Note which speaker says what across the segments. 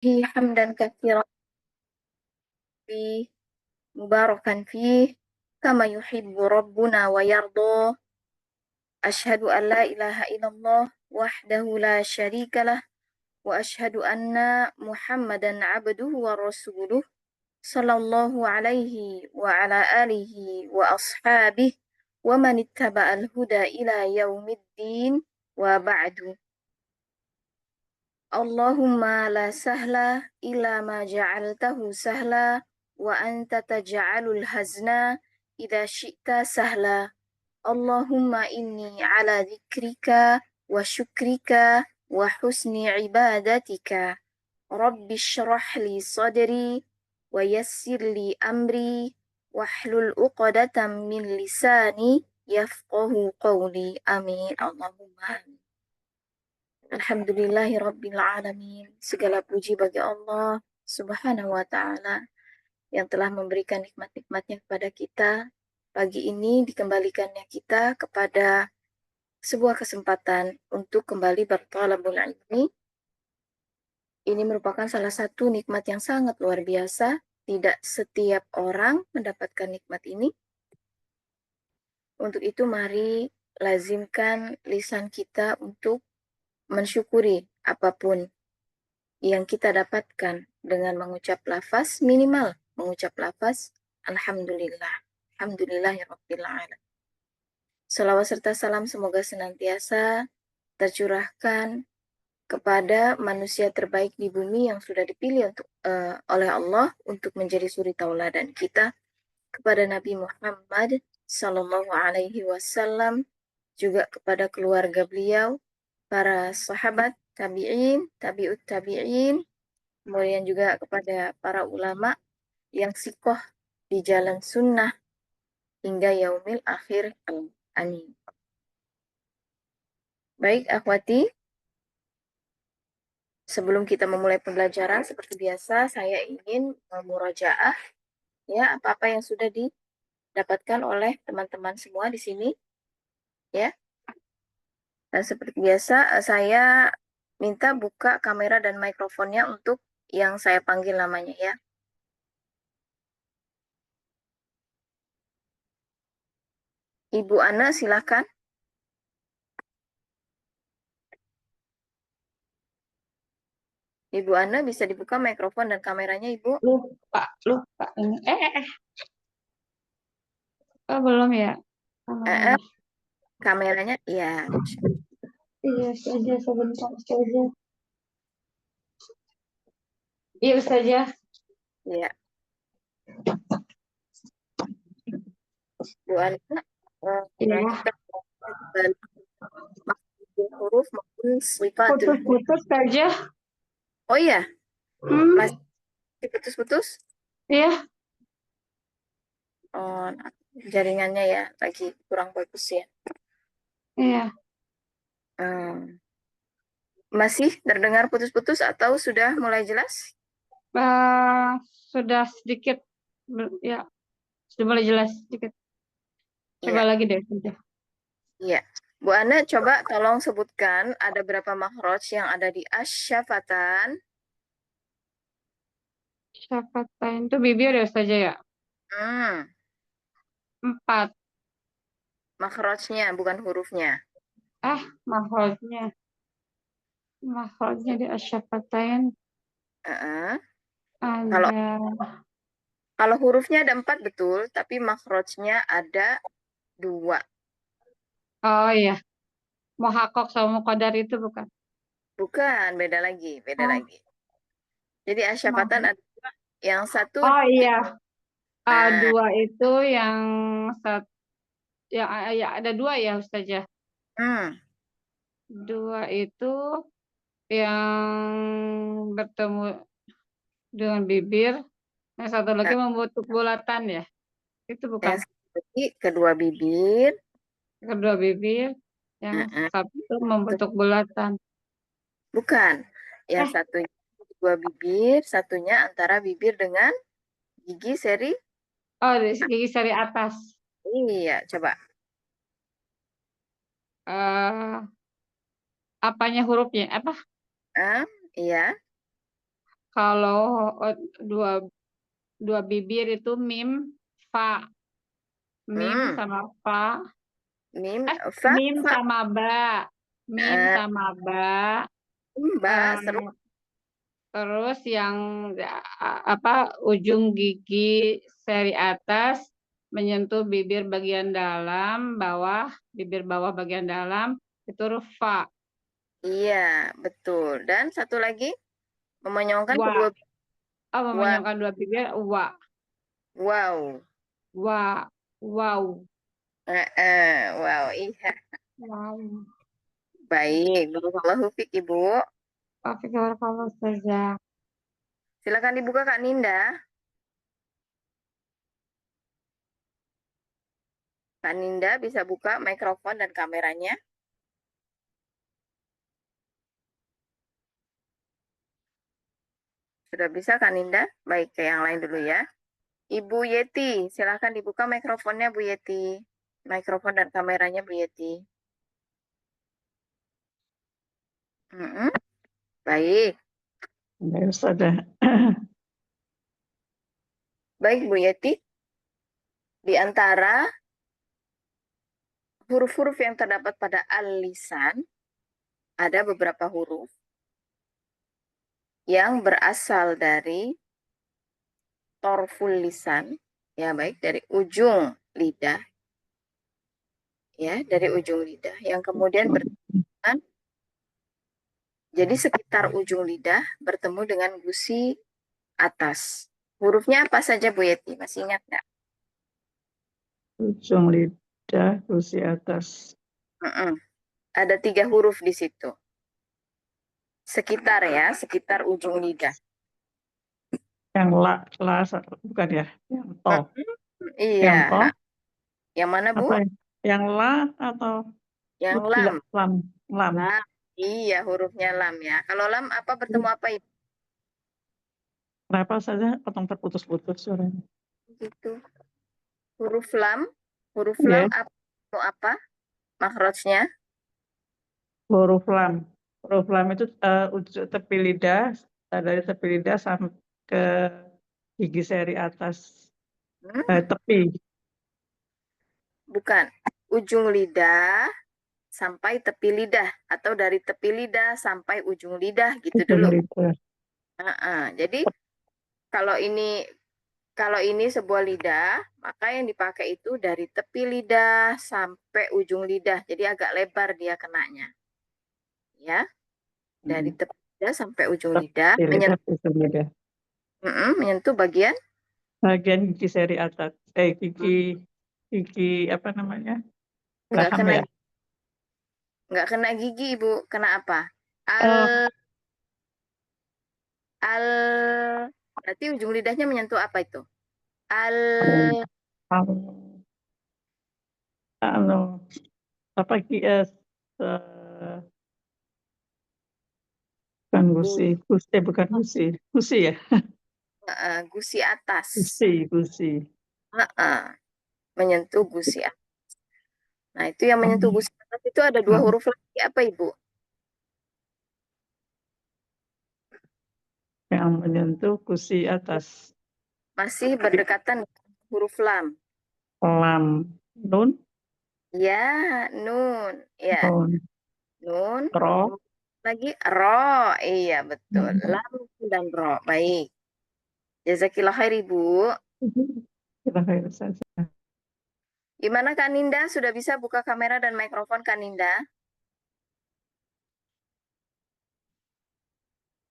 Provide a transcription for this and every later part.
Speaker 1: حمدا كثيرا فيه مباركا فيه كما يحب ربنا ويرضى. أشهد أن لا إله إلا الله وحده لا شريك له وأشهد أن محمدا عبده ورسوله صلى الله عليه وعلى آله وأصحابه ومن اتبع الهدى إلى يوم الدين وبعد. اللهم لا سهل إلا ما جعلته سهلا وأنت تجعل الحزن إذا شئت سهلا. اللهم إني على ذكرك وشكرك وحسن عبادتك. رب اشرح لي صدري ويسر لي أمري واحلل عقدة من لساني يفقه قولي. آمين اللهم آمين. Alhamdulillahi Rabbil Alamin. Segala puji bagi Allah Subhanahu wa Ta'ala yang telah memberikan nikmat-nikmatnya kepada kita. Pagi ini dikembalikannya kita kepada sebuah kesempatan untuk kembali berthalabul ilmi. Ini merupakan salah satu nikmat yang sangat luar biasa. Tidak setiap orang mendapatkan nikmat ini. Untuk itu mari lazimkan lisan kita untuk mensyukuri apapun yang kita dapatkan dengan mengucap lafaz, minimal mengucap lafaz Alhamdulillah. Alhamdulillahirabbil alamin. Salawat serta salam semoga senantiasa tercurahkan kepada manusia terbaik di bumi yang sudah dipilih oleh Allah untuk menjadi suri tauladan kita, kepada Nabi Muhammad sallallahu alaihi wasallam, juga kepada keluarga beliau, para sahabat, tabi'in, tabi'ut tabi'in, kemudian juga kepada para ulama yang sikoh di jalan sunnah hingga yaumil akhir. Amin. Baik, akhwati, sebelum kita memulai pembelajaran, seperti biasa saya ingin murajaah ya apa-apa yang sudah didapatkan oleh teman-teman semua di sini ya. Dan seperti biasa saya minta buka kamera dan mikrofonnya untuk yang saya panggil namanya ya. Ibu Ana silakan. Ibu Ana bisa dibuka mikrofon dan kameranya, Ibu?
Speaker 2: Lupa ini. Oh, belum ya?
Speaker 1: Eh, kameranya, ya.
Speaker 2: Iya, saja sebentar saja. Iya, saja.
Speaker 1: Ya, Bu Ana,
Speaker 2: Iya.
Speaker 1: kita maksudul huruf maupun sifatul huruf.
Speaker 2: Putus-putus saja.
Speaker 1: Oh iya, masih putus-putus?
Speaker 2: Iya.
Speaker 1: Oh, jaringannya ya lagi kurang bagus ya.
Speaker 2: Iya.
Speaker 1: Masih terdengar putus-putus atau sudah mulai jelas?
Speaker 2: Sudah sedikit, ya, sudah mulai jelas sedikit. Coba
Speaker 1: Iya,
Speaker 2: lagi deh.
Speaker 1: iya. Bu Ana, coba tolong sebutkan ada berapa makhraj yang ada di asyafatan.
Speaker 2: Syafatain itu bibir ya saja ya. 4.
Speaker 1: Makhrajnya bukan hurufnya.
Speaker 2: Makhrajnya. Makhrajnya di asyafatain
Speaker 1: Uh-uh. Kalau
Speaker 2: ada.
Speaker 1: kalau hurufnya ada 4 betul, tapi makhrajnya ada 2.
Speaker 2: Oh iya. Muhaqqaq sama muqaddar itu bukan?
Speaker 1: Bukan, beda lagi, beda
Speaker 2: Oh,
Speaker 1: lagi. Jadi asyafatan ada 2, yang satu
Speaker 2: oh iya.
Speaker 1: nah,
Speaker 2: 2 itu yang satu, ya ada 2 ya Ustazah.
Speaker 1: hmm,
Speaker 2: 2 itu yang bertemu dengan bibir, yang satu lagi
Speaker 1: nah,
Speaker 2: membentuk bulatan ya. Itu
Speaker 1: yang
Speaker 2: bukan?
Speaker 1: satu lagi kedua bibir,
Speaker 2: Kedua bibir, yang
Speaker 1: uh-uh.
Speaker 2: satu membentuk bulatan.
Speaker 1: Bukan. Yang
Speaker 2: Eh,
Speaker 1: satunya dua bibir, satunya antara bibir dengan gigi seri.
Speaker 2: di gigi seri atas.
Speaker 1: Iya, coba.
Speaker 2: eh Apanya hurufnya? Apa?
Speaker 1: Iya,
Speaker 2: Kalau dua bibir itu mim, fa. Mim
Speaker 1: Hmm,
Speaker 2: sama fa.
Speaker 1: mim, fa,
Speaker 2: Mim
Speaker 1: fa,
Speaker 2: sama ba. Mim
Speaker 1: eh,
Speaker 2: sama ba.
Speaker 1: mbak, seru.
Speaker 2: eh, Terus yang apa ujung gigi seri atas menyentuh bibir bagian dalam bawah, bibir bawah bagian dalam itu huruf fa.
Speaker 1: Iya, betul. Dan satu lagi, memonyongkan
Speaker 2: Wa.
Speaker 1: kedua
Speaker 2: Oh,
Speaker 1: wa,
Speaker 2: memanjangkan dua bibir wa.
Speaker 1: wow.
Speaker 2: Wa. Wow.
Speaker 1: Wow, iya.
Speaker 2: Wow.
Speaker 1: Baik, barakallahu fiik, Ibu.
Speaker 2: Oke, kalau saja.
Speaker 1: Silakan dibuka Kak Ninda. Kak Ninda bisa buka mikrofon dan kameranya. Sudah bisa Kak Ninda? Baik, ke yang lain dulu ya. Ibu Yeti, silakan dibuka mikrofonnya Bu Yeti. Mikrofon dan kameranya Bu Yeti. Mm-mm. Baik,
Speaker 3: Baik, Ustazah.
Speaker 1: baik Bu Yeti. Di antara huruf-huruf yang terdapat pada al-lisan, ada beberapa huruf yang berasal dari torful lisan, ya baik dari ujung lidah, ya dari ujung lidah, yang kemudian bertemu, jadi sekitar ujung lidah bertemu dengan gusi atas. Hurufnya apa saja Bu Yeti? Masih ingat nggak?
Speaker 3: Ujung lidah, gusi atas.
Speaker 1: Mm-mm. Ada 3 huruf di situ. Sekitar ya, sekitar ujung lidah.
Speaker 3: Yang la bukan ya? Yang to. Yang
Speaker 1: Iya.
Speaker 3: to,
Speaker 1: Yang mana Bu?
Speaker 3: apa ya? Yang la atau
Speaker 1: Yang
Speaker 3: tidak
Speaker 1: lam.
Speaker 3: lam? Lam.
Speaker 1: Lam. Iya, hurufnya lam ya. Kalau lam apa bertemu apa itu?
Speaker 3: Kenapa saja potong terputus-putus suaranya?
Speaker 1: Gitu. Huruf lam. Huruf lam
Speaker 3: Ya,
Speaker 1: apa? Bertemu apa? Makrojnya.
Speaker 3: huruf lam. Huruf lam itu tepi lidah, dari tepi lidah sampai ke gigi seri atas.
Speaker 1: Hmm,
Speaker 3: Tepi.
Speaker 1: bukan. Ujung lidah sampai tepi lidah. Atau dari tepi lidah sampai ujung lidah gitu
Speaker 3: Ujung
Speaker 1: dulu.
Speaker 3: lidah.
Speaker 1: Jadi kalau ini sebuah lidah, maka yang dipakai itu dari tepi lidah sampai ujung lidah. Jadi agak lebar dia kenanya. Ya, dari
Speaker 3: Hmm.
Speaker 1: tepi lidah sampai ujung lidah,
Speaker 3: Tepi lidah, ujung lidah.
Speaker 1: menyentuh bagian
Speaker 3: Bagian gigi seri atas, gigi apa namanya,
Speaker 1: nggak
Speaker 3: raham
Speaker 1: kena
Speaker 3: ya.
Speaker 1: nggak kena gigi Ibu, kena apa? Al
Speaker 3: Oh,
Speaker 1: al berarti ujung lidahnya menyentuh apa itu? Al
Speaker 3: anu, anu, apa eh, bukan
Speaker 1: gu-
Speaker 3: bukan gusi ya,
Speaker 1: gusi atas.
Speaker 3: gusi.
Speaker 1: Heeh, menyentuh gusi atas. Nah, itu yang menyentuh
Speaker 3: Oh,
Speaker 1: gusi atas itu ada 2
Speaker 3: oh,
Speaker 1: huruf lagi apa Ibu?
Speaker 3: yang menyentuh gusi atas,
Speaker 1: Masih berdekatan dengan huruf lam.
Speaker 3: lam, nun,
Speaker 1: Ya, nun. Ya,
Speaker 3: nun,
Speaker 1: nun.
Speaker 3: ro,
Speaker 1: Kemudian lagi ro. Iya, betul. Lam dan ro. Baik. Jazakillah khair, Ibu.
Speaker 3: kita harus saja.
Speaker 1: Gimana Kak Ninda? Sudah bisa buka kamera dan mikrofon Kak Ninda?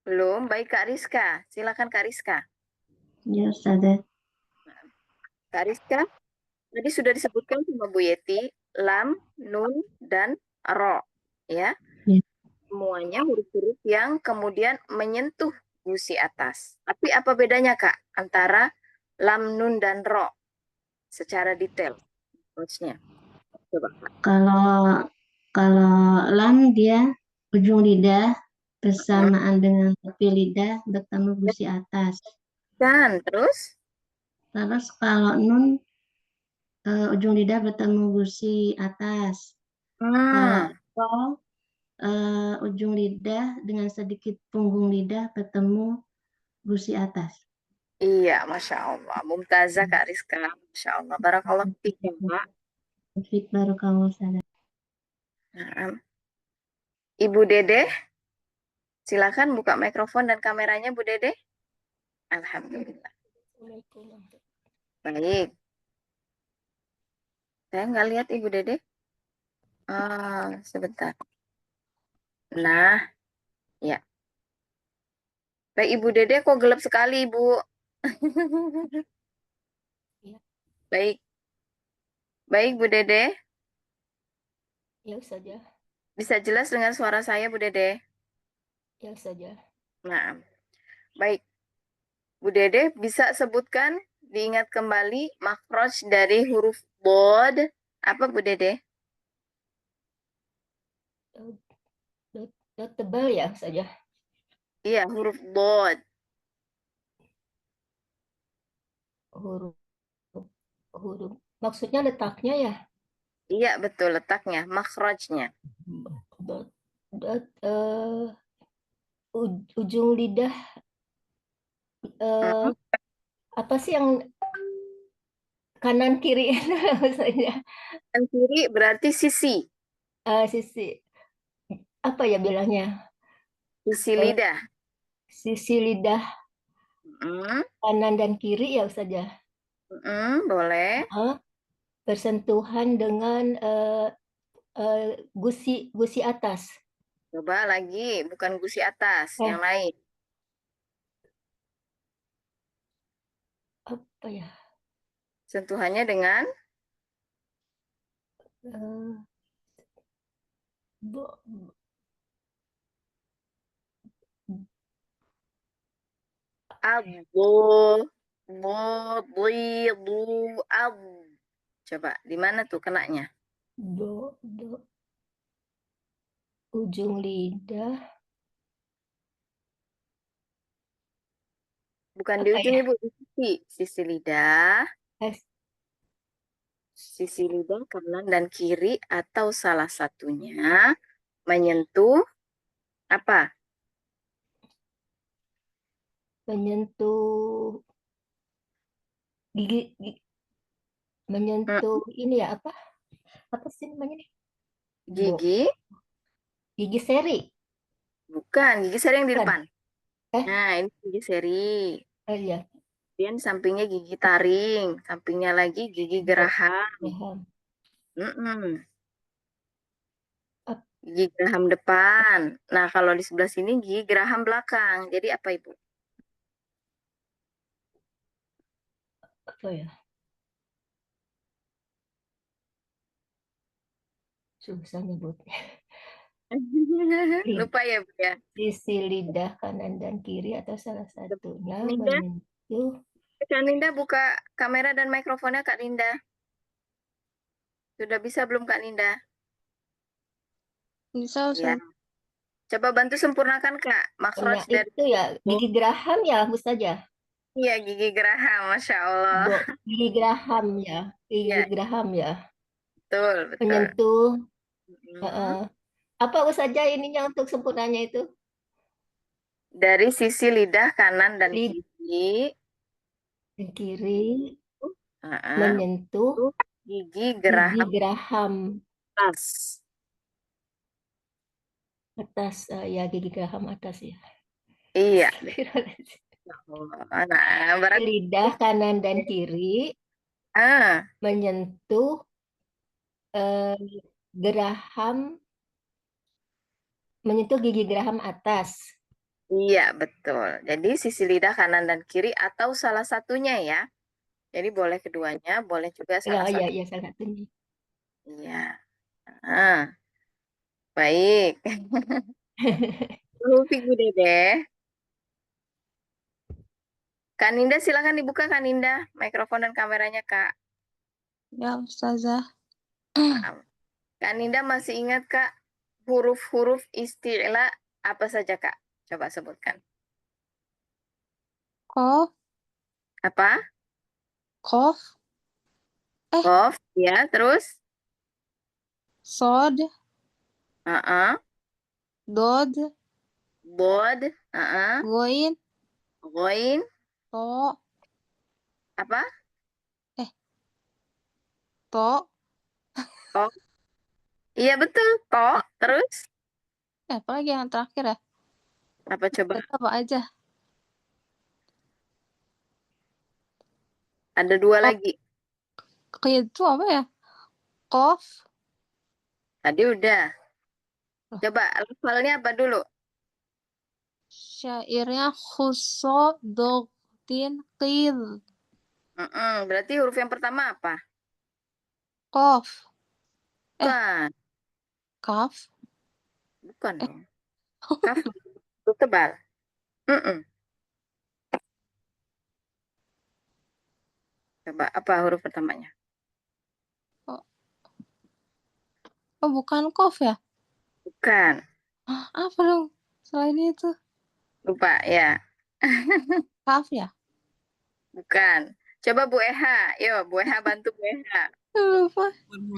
Speaker 1: Belum. Baik Kak Rizka. Silakan Kak Rizka.
Speaker 4: Ya, Ustazah.
Speaker 1: Kak Rizka, tadi sudah disebutkan sama Bu Yeti, lam, nun, dan ro. Ya,
Speaker 4: Ya.
Speaker 1: semuanya huruf-huruf yang kemudian menyentuh gusi atas. Tapi apa bedanya Kak antara lam, nun, dan ro secara detail? Coachnya. Coba Kak.
Speaker 4: Kalau kalau lam dia ujung lidah
Speaker 1: Hmm.
Speaker 4: bersamaan dengan tepi lidah bertemu gusi atas.
Speaker 1: Dan terus,
Speaker 4: Terus kalau nun ujung lidah bertemu gusi atas. Kalau
Speaker 1: hmm,
Speaker 4: ro ujung lidah dengan sedikit punggung lidah bertemu gusi atas.
Speaker 1: Iya, Masya Allah. Mumtazah Kak Rizka. Masya Allah. Barakallah fiik ya, Kak.
Speaker 4: Fik barakallahu sana.
Speaker 1: Nah, Ibu Dede, silakan buka mikrofon dan kameranya, Bu Dede. Alhamdulillah. Baik. Saya nggak lihat Ibu Dede. Sebentar. Nah, ya. Baik, Ibu Dede kok gelap sekali, Ibu.
Speaker 5: Iya.
Speaker 1: Baik. Baik, Bu Dede.
Speaker 5: Ya saja,
Speaker 1: Bisa jelas dengan suara saya, Bu Dede?
Speaker 5: ya saja.
Speaker 1: Nah, baik. Bu Dede bisa sebutkan, diingat kembali makhraj dari huruf bod. Apa, Bu Dede?
Speaker 5: Tebal ya saja.
Speaker 1: Iya, huruf bod.
Speaker 5: Huruf huruf. Maksudnya letaknya ya.
Speaker 1: Iya, betul letaknya, makhrajnya.
Speaker 5: Ujung lidah apa sih yang kanan kiri maksudnya?
Speaker 1: Yang kiri berarti sisi.
Speaker 5: Sisi apa ya bilangnya?
Speaker 1: Sisi lidah.
Speaker 5: Sisi lidah
Speaker 1: Mm,
Speaker 5: kanan dan kiri ya saja.
Speaker 1: boleh.
Speaker 5: Bersentuhan dengan gusi atas.
Speaker 1: Coba lagi, bukan gusi atas, yang lain.
Speaker 5: Apa ya?
Speaker 1: Sentuhannya dengan abu, ab. Coba, di mana tuh kenanya?
Speaker 5: Ujung lidah.
Speaker 1: Bukan di ujung, Ibu, di sisi. Sisi lidah. Sisi lidah kanan dan kiri atau salah satunya menyentuh apa?
Speaker 5: Menyentuh gigi, menyentuh ini ya apa sih namanya nih?
Speaker 1: Gigi?
Speaker 5: Gigi seri.
Speaker 1: Bukan, gigi seri yang di depan.
Speaker 5: Eh?
Speaker 1: Nah, ini gigi seri.
Speaker 5: Iya.
Speaker 1: Kemudian sampingnya gigi taring, sampingnya lagi gigi geraham. Gigi geraham depan. Nah, kalau di sebelah sini gigi geraham belakang. Jadi apa, Ibu?
Speaker 5: Apa ya? Susah nyebutnya.
Speaker 1: Lupa ya, Bu ya?
Speaker 5: Sisi lidah kanan dan kiri atau salah satunya
Speaker 1: Ninda?
Speaker 5: menyentuh.
Speaker 1: Kak Ninda buka kamera dan mikrofonnya, Kak Ninda. Sudah bisa belum, Kak Ninda?
Speaker 6: Bisa,
Speaker 1: Ya.
Speaker 6: Ustaz.
Speaker 1: Coba bantu sempurnakan, Kak. Makhraj dari
Speaker 5: Itu ya, gigi geraham ya, saja.
Speaker 1: Iya, gigi geraham, Masya Allah.
Speaker 5: Gigi geraham ya, gigi
Speaker 1: Ya,
Speaker 5: geraham ya.
Speaker 1: betul, betul.
Speaker 5: Menyentuh. Apa saja ininya untuk sempurnanya itu?
Speaker 1: Dari sisi lidah kanan dan kiri.
Speaker 5: Kiri menyentuh
Speaker 1: gigi geraham
Speaker 5: atas ya, gigi geraham atas ya.
Speaker 1: Iya. Nah,
Speaker 5: lidah kanan dan kiri menyentuh menyentuh gigi geraham atas.
Speaker 1: Iya, betul. Jadi sisi lidah kanan dan kiri atau salah satunya ya. Jadi boleh keduanya, boleh juga salah satu.
Speaker 5: Iya, salah satunya.
Speaker 1: Iya. Baik. Taufik, Bu Dede. Kak Ninda, silakan dibuka, Kak Ninda. Mikrofon dan kameranya, Kak.
Speaker 6: Ya, Ustazah.
Speaker 1: Kak Ninda masih ingat, Kak, huruf-huruf isti'la apa saja, Kak? Coba sebutkan.
Speaker 6: Kof.
Speaker 1: Apa?
Speaker 6: Kof.
Speaker 1: Kof, ya, terus?
Speaker 6: Sod. Dod.
Speaker 1: Bod.
Speaker 6: Goin.
Speaker 1: Ghain,
Speaker 6: To,
Speaker 1: apa?
Speaker 6: To,
Speaker 1: To. Iya betul, to. Terus
Speaker 6: apa lagi yang terakhir ya?
Speaker 1: apa coba?
Speaker 6: Itu apa aja?
Speaker 1: Ada 2
Speaker 6: Oh.
Speaker 1: lagi.
Speaker 6: Itu apa ya? Kof,
Speaker 1: Tadi udah.
Speaker 6: Loh.
Speaker 1: Coba lafalnya apa dulu?
Speaker 6: syairnya khuso doktin qil.
Speaker 1: Berarti huruf yang pertama apa?
Speaker 6: Kof,
Speaker 1: Bukan.
Speaker 6: kaf,
Speaker 1: Bukan dong. Kaf itu tebal. Mm-mm. Coba apa huruf pertamanya?
Speaker 6: oh bukan kof ya?
Speaker 1: Bukan.
Speaker 6: Apa dong? Selain itu,
Speaker 1: Lupa ya.
Speaker 6: kaf ya?
Speaker 1: Bukan. Coba Bu Eha. Yo, Bu Eha bantu Bu Eha.
Speaker 6: Lupa,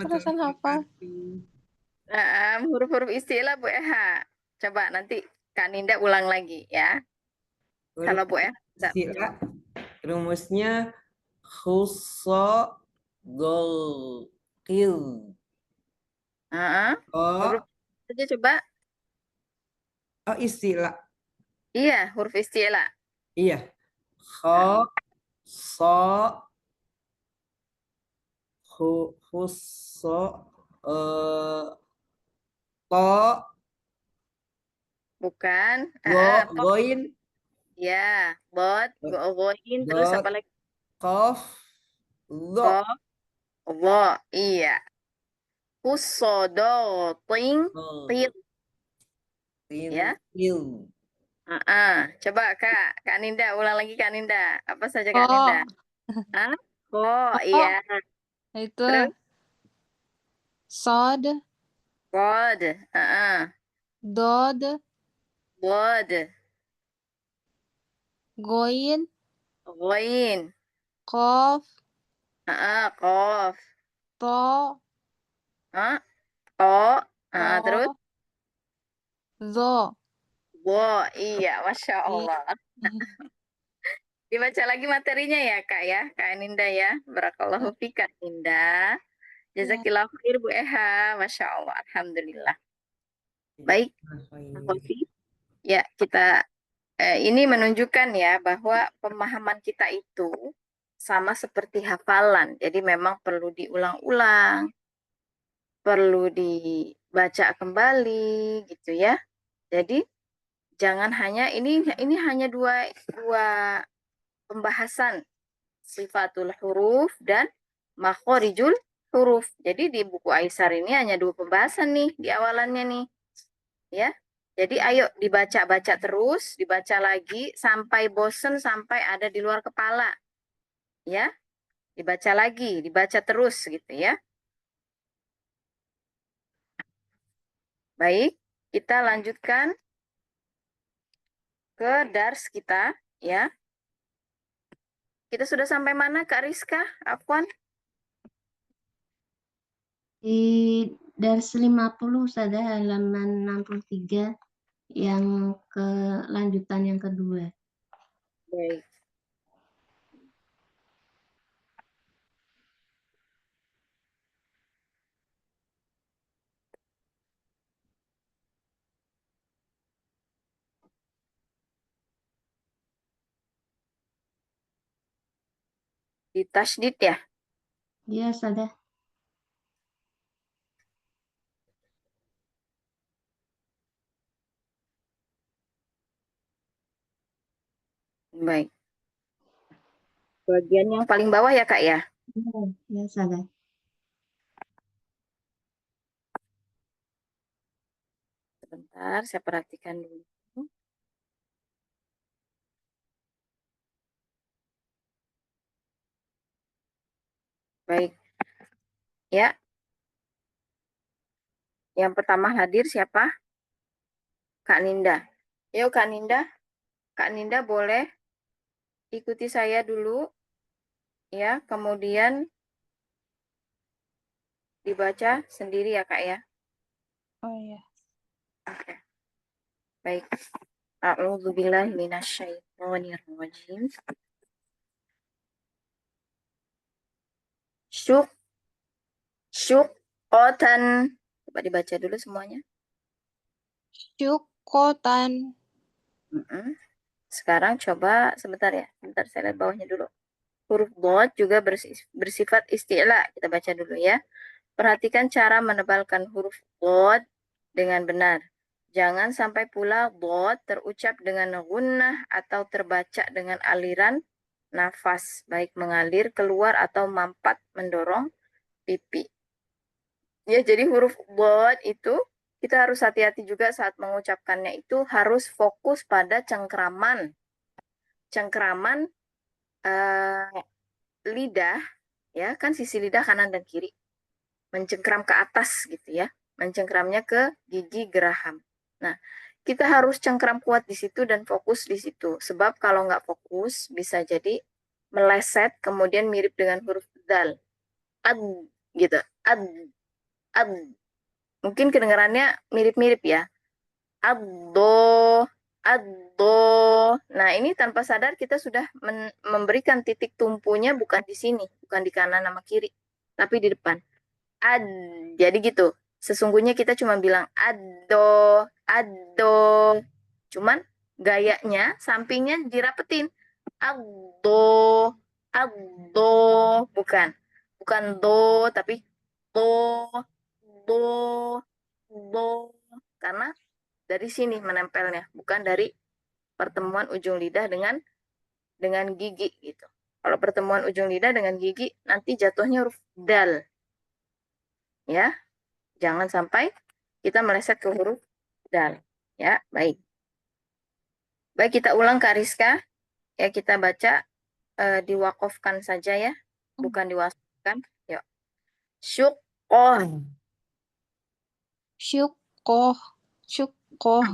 Speaker 6: perasaan hafal.
Speaker 1: Huruf-huruf istilah Bu Eha. Coba nanti Kak Ninda ulang lagi ya. Kalau Bu Eha bisa
Speaker 7: Istilah rumusnya khusso golqil.
Speaker 1: huruf
Speaker 7: Oh,
Speaker 1: saja coba.
Speaker 7: oh istilah.
Speaker 1: Iya, huruf istilah.
Speaker 7: Iya. Kho, so, khusso, to,
Speaker 1: Bukan.
Speaker 7: goin,
Speaker 1: Ya, goin terus
Speaker 7: dot,
Speaker 1: apa lagi?
Speaker 7: kof, lo.
Speaker 1: Ko, wo, iya. Kusodoting, til, ya.
Speaker 7: Il.
Speaker 1: Coba Kak Ninda, ulang lagi Kak Ninda. Apa saja Kak
Speaker 6: Oh,
Speaker 1: Ninda? Hah? Oh, iya.
Speaker 6: itu
Speaker 1: Terus
Speaker 6: sod,
Speaker 1: bod,
Speaker 6: dod,
Speaker 1: bod,
Speaker 6: goin,
Speaker 1: goin,
Speaker 6: kof,
Speaker 1: kof,
Speaker 6: to,
Speaker 1: to, terus
Speaker 6: o, zo.
Speaker 1: wo, iya, Masya
Speaker 6: Iya.
Speaker 1: Allah. Dibaca lagi materinya ya Kak ya, Kak Ninda ya. Barakallahu fi Kak Ninda. Jazakillah khair Bu Eha. Masya Allah, Alhamdulillah. Baik, Kofi. Ya, kita ini menunjukkan ya bahwa pemahaman kita itu sama seperti hafalan. Jadi memang perlu diulang-ulang, perlu dibaca kembali gitu ya. Jadi jangan hanya ini hanya dua pembahasan sifatul huruf dan makhorijul huruf. Jadi di buku Aisar ini hanya 2 pembahasan nih di awalannya nih. Ya. Jadi ayo dibaca-baca terus, dibaca lagi sampai bosen, sampai ada di luar kepala. Ya. Dibaca lagi, dibaca terus gitu ya. Baik, kita lanjutkan ke dars kita ya. Kita sudah sampai mana Kak Rizka? Afwan?
Speaker 4: Di dars 50 Ustazah halaman 63 yang kelanjutan yang kedua.
Speaker 1: Baik. Di tasdid ya?
Speaker 4: Iya Ustazah.
Speaker 1: Baik. Bagian yang paling bawah ya Kak ya?
Speaker 4: Iya Ustazah.
Speaker 1: Sebentar, saya perhatikan dulu. Baik. Ya. Yang pertama hadir siapa? Kak Ninda. Yuk Kak Ninda. Kak Ninda boleh ikuti saya dulu. Ya, kemudian dibaca sendiri ya Kak ya.
Speaker 6: Oh iya.
Speaker 1: Oke. Baik. A'udzubillahi minasyaitonir Bismillahirrahmanirrahim. Syuqqatan. Coba dibaca dulu semuanya.
Speaker 6: syukotan,
Speaker 1: Mm-mm. Sekarang coba sebentar ya. Sebentar saya lihat bawahnya dulu. Huruf dhad juga bersifat isti'la. Kita baca dulu ya. Perhatikan cara menebalkan huruf dhad dengan benar. Jangan sampai pula dhad terucap dengan gunnah atau terbaca dengan aliran nafas, baik mengalir keluar atau mampat mendorong pipi. Ya, jadi huruf dhad itu kita harus hati-hati juga saat mengucapkannya, itu harus fokus pada cengkraman. Cengkraman lidah, ya kan sisi lidah kanan dan kiri. Mencengkram ke atas gitu ya. Mencengkramnya ke gigi geraham. Nah, kita harus cengkram kuat di situ dan fokus di situ. Sebab kalau nggak fokus bisa jadi meleset kemudian mirip dengan huruf dal. Ad gitu. Ad. Ad. Mungkin kedengarannya mirip-mirip ya. Addo. Addo. Nah, ini tanpa sadar kita sudah memberikan titik tumpunya bukan di sini, bukan di kanan sama kiri, tapi di depan. Ad. Jadi gitu. Sesungguhnya kita cuma bilang addo, addo. Cuman gayanya sampingnya dirapetin. Addo, addo. Bukan. Bukan do, tapi do, do, do. Karena dari sini menempelnya, bukan dari pertemuan ujung lidah dengan gigi gitu. Kalau pertemuan ujung lidah dengan gigi nanti jatuhnya huruf dal. Ya, jangan sampai kita meleset ke huruf dal. Ya, baik. Baik, kita ulang Kak Rizka. Ya, kita baca diwakofkan saja ya, bukan diwasofkan. Yuk. Syuqqah.
Speaker 6: syukoh, syukoh,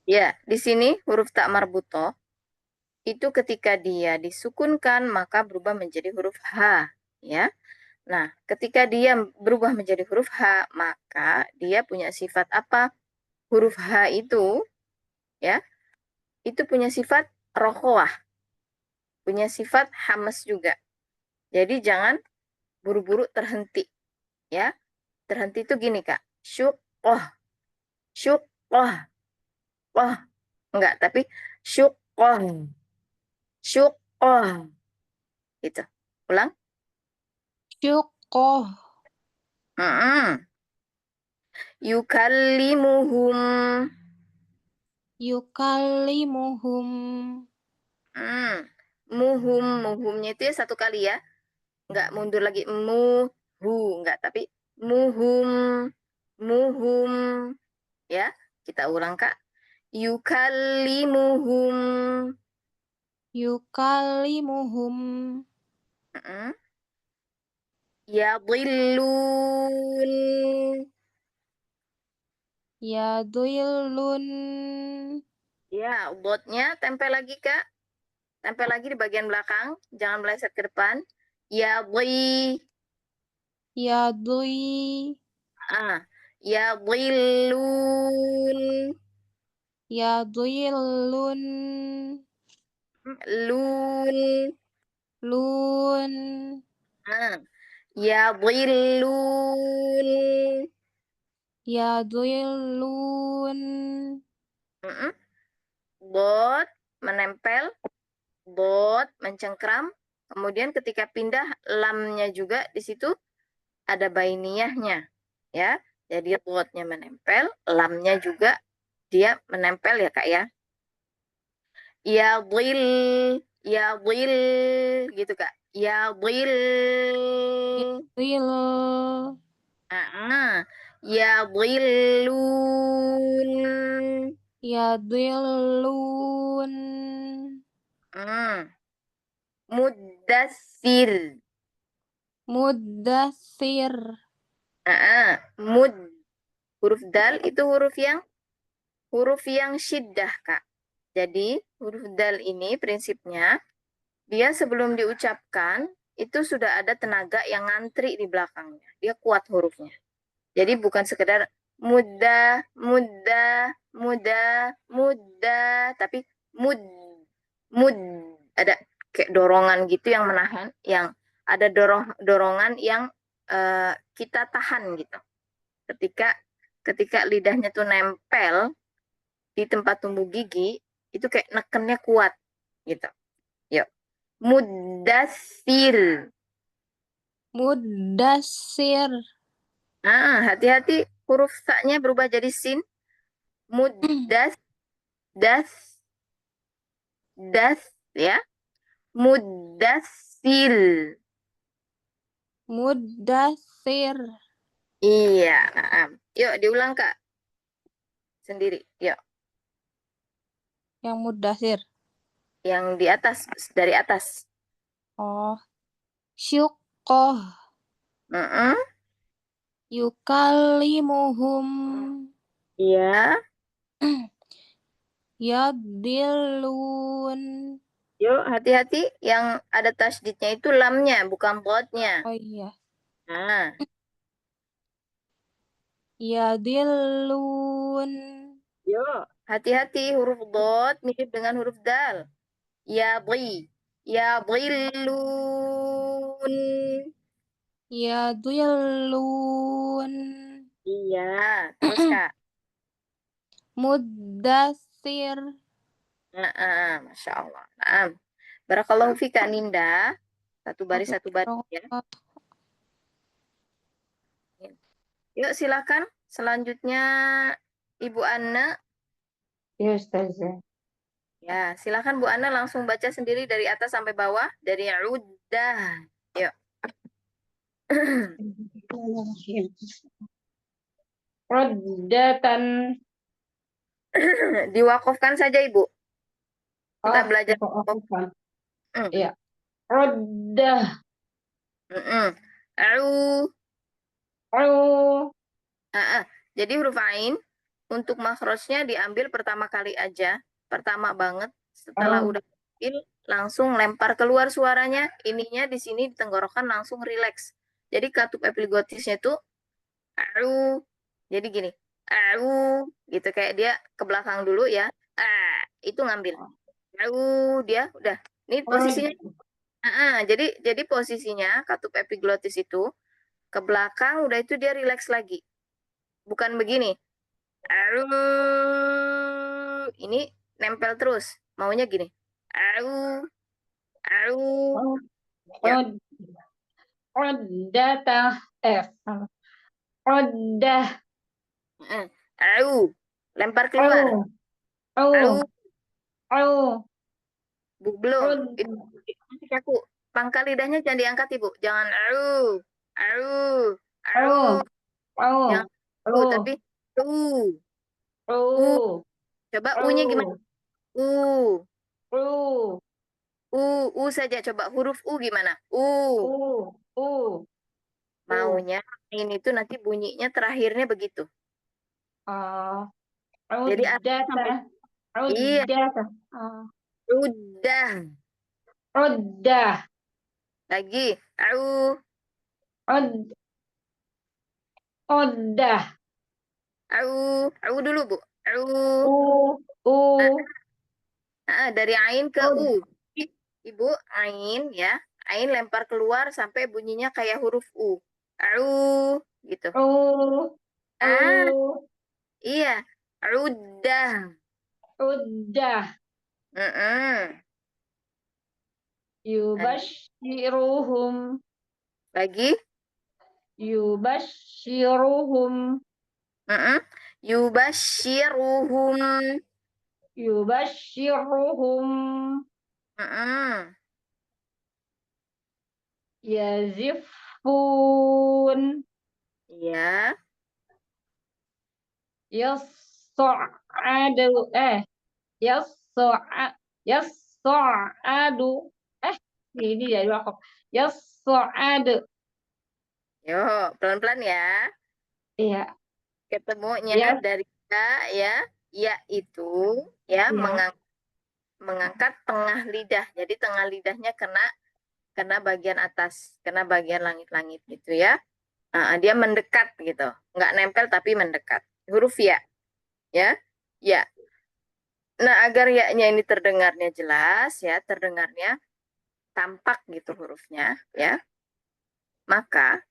Speaker 1: Ya, di sini huruf tak marbutoh itu ketika dia disukunkan maka berubah menjadi huruf H, ya. Nah, ketika dia berubah menjadi huruf H, maka dia punya sifat apa? Huruf H itu, ya, itu punya sifat rokhwah, punya sifat hamas juga. Jadi jangan buru-buru terhenti, ya. Terhenti itu gini, Kak. Syuqqah, syuqqah, wah, enggak, tapi syuqqah, syuqqah. Gitu. Ulang.
Speaker 6: syukoh,
Speaker 1: Yukallimuhum.
Speaker 6: yukallimuhum,
Speaker 1: Muhumnya itu ya satu kali ya. Enggak mundur lagi. Enggak, tapi muhum. Muhum. Ya, kita ulang, Kak. Yukallimuhum.
Speaker 6: yukallimuhum,
Speaker 1: Mm-mm. Yadillun.
Speaker 6: yadhillun,
Speaker 1: Ya, dotnya tempel lagi, Kak. Tempel lagi di bagian belakang. Jangan meleset ke depan. Yadhi.
Speaker 6: yadhi,
Speaker 1: Yadillun.
Speaker 6: yadhillun,
Speaker 1: Lun.
Speaker 6: lun,
Speaker 1: Yadillun.
Speaker 6: yadhillun,
Speaker 1: Bot menempel, bot mencengkram. Kemudian ketika pindah lamnya juga di situ ada bainiyahnya, ya. Jadi botnya menempel, lamnya juga dia menempel ya, Kak ya. Yadil, yadil gitu, Kak. Yadil.
Speaker 6: yadhil,
Speaker 1: Yadillun.
Speaker 6: yadhillun,
Speaker 1: Muddassir.
Speaker 6: muddathir,
Speaker 1: Mud. Huruf dal itu huruf yang syiddah, Kak. Jadi huruf dal ini prinsipnya dia sebelum diucapkan itu sudah ada tenaga yang ngantri di belakangnya. Dia kuat hurufnya. Jadi bukan sekedar muda, muda, muda, muda, tapi mud, Mud, ada kayak dorongan gitu yang menahan, yang ada dorongan yang kita tahan gitu. Ketika lidahnya tuh nempel di tempat tumbuh gigi, itu kayak nekennya kuat gitu. Yuk. Mudassir.
Speaker 6: Mudassir.
Speaker 1: Hati-hati huruf sa-nya berubah jadi sin. Mudas, das, ya. Mudassir.
Speaker 6: Mudassir.
Speaker 1: Iya, yuk diulang Kak. Sendiri, yuk.
Speaker 6: Yang mudassir.
Speaker 1: Yang di atas, dari atas.
Speaker 6: Oh. Syuqqah. Yukallimuhum.
Speaker 1: Iya.
Speaker 6: Yadillun.
Speaker 1: Yuk, hati-hati yang ada tasdidnya itu lamnya, bukan bodnya.
Speaker 6: Oh iya.
Speaker 1: Nah,
Speaker 6: Yadillun.
Speaker 1: yuk, hati-hati huruf dot mirip dengan huruf dal. Yadhi, yadhillun.
Speaker 6: Yadillun.
Speaker 1: Iya, terus Kak.
Speaker 6: Mudassir.
Speaker 1: Masya Allah. Barakallahu fika Ninda. Satu baris ya. Yuk silakan. Selanjutnya Ibu Anna.
Speaker 2: Ya, Ustazah.
Speaker 1: Ya, silakan Bu Anna langsung baca sendiri dari atas sampai bawah. Dari uddah. Yuk.
Speaker 2: Raddatan.
Speaker 1: Diwakafkan saja Ibu. Kita belajar.
Speaker 2: Iya. Raddah.
Speaker 1: Au. Jadi huruf ain untuk makhrajnya diambil pertama kali aja, pertama banget. Setelah udah ambil, langsung lempar keluar suaranya. Ininya di sini di tenggorokan langsung rileks. Jadi katup epiglottisnya itu au. Jadi gini, au gitu kayak dia ke belakang dulu ya. Itu ngambil. Au dia udah. Ini posisinya. Jadi posisinya katup epiglottis itu ke belakang udah itu dia rileks lagi. Bukan begini. Ini nempel terus. Maunya gini. Ya.
Speaker 2: Raddata. Raddah.
Speaker 1: Lempar keluar. Belum. Itu masih kaku. Pangkal lidahnya jangan diangkat Ibu. Jangan Jangan tapi Coba U-nya gimana? Saja coba huruf U gimana? Maunya ini tuh nanti bunyinya terakhirnya begitu. Jadi
Speaker 2: Raddata.
Speaker 1: iya, udah.
Speaker 2: Raddah.
Speaker 1: Lagi,
Speaker 2: Raddah.
Speaker 1: dulu Bu.
Speaker 2: U.
Speaker 1: Dari ain ke U. Ibu ain ya, ain lempar keluar sampai bunyinya kayak huruf U. Gitu. Iya, udah.
Speaker 2: Yubashiruhum.
Speaker 1: Lagi.
Speaker 2: Yubashiruhum.
Speaker 1: Yubashiruhum.
Speaker 2: Yazifun.
Speaker 1: Iya.
Speaker 2: Yas'adu. Yas'adu. Ini ya wakaf. Yas'adu.
Speaker 1: Yuk, pelan-pelan ya.
Speaker 2: Iya.
Speaker 1: Ketemunya
Speaker 2: Ya.
Speaker 1: dari ya. Ya itu ya, mengangkat tengah lidah. Jadi tengah lidahnya kena bagian atas, kena bagian langit-langit gitu ya. Dia mendekat gitu. Nggak nempel tapi mendekat. Huruf ya. Ya. Ya. Nah, agar ya-nya ini terdengarnya jelas ya, terdengarnya tampak gitu hurufnya ya. Maka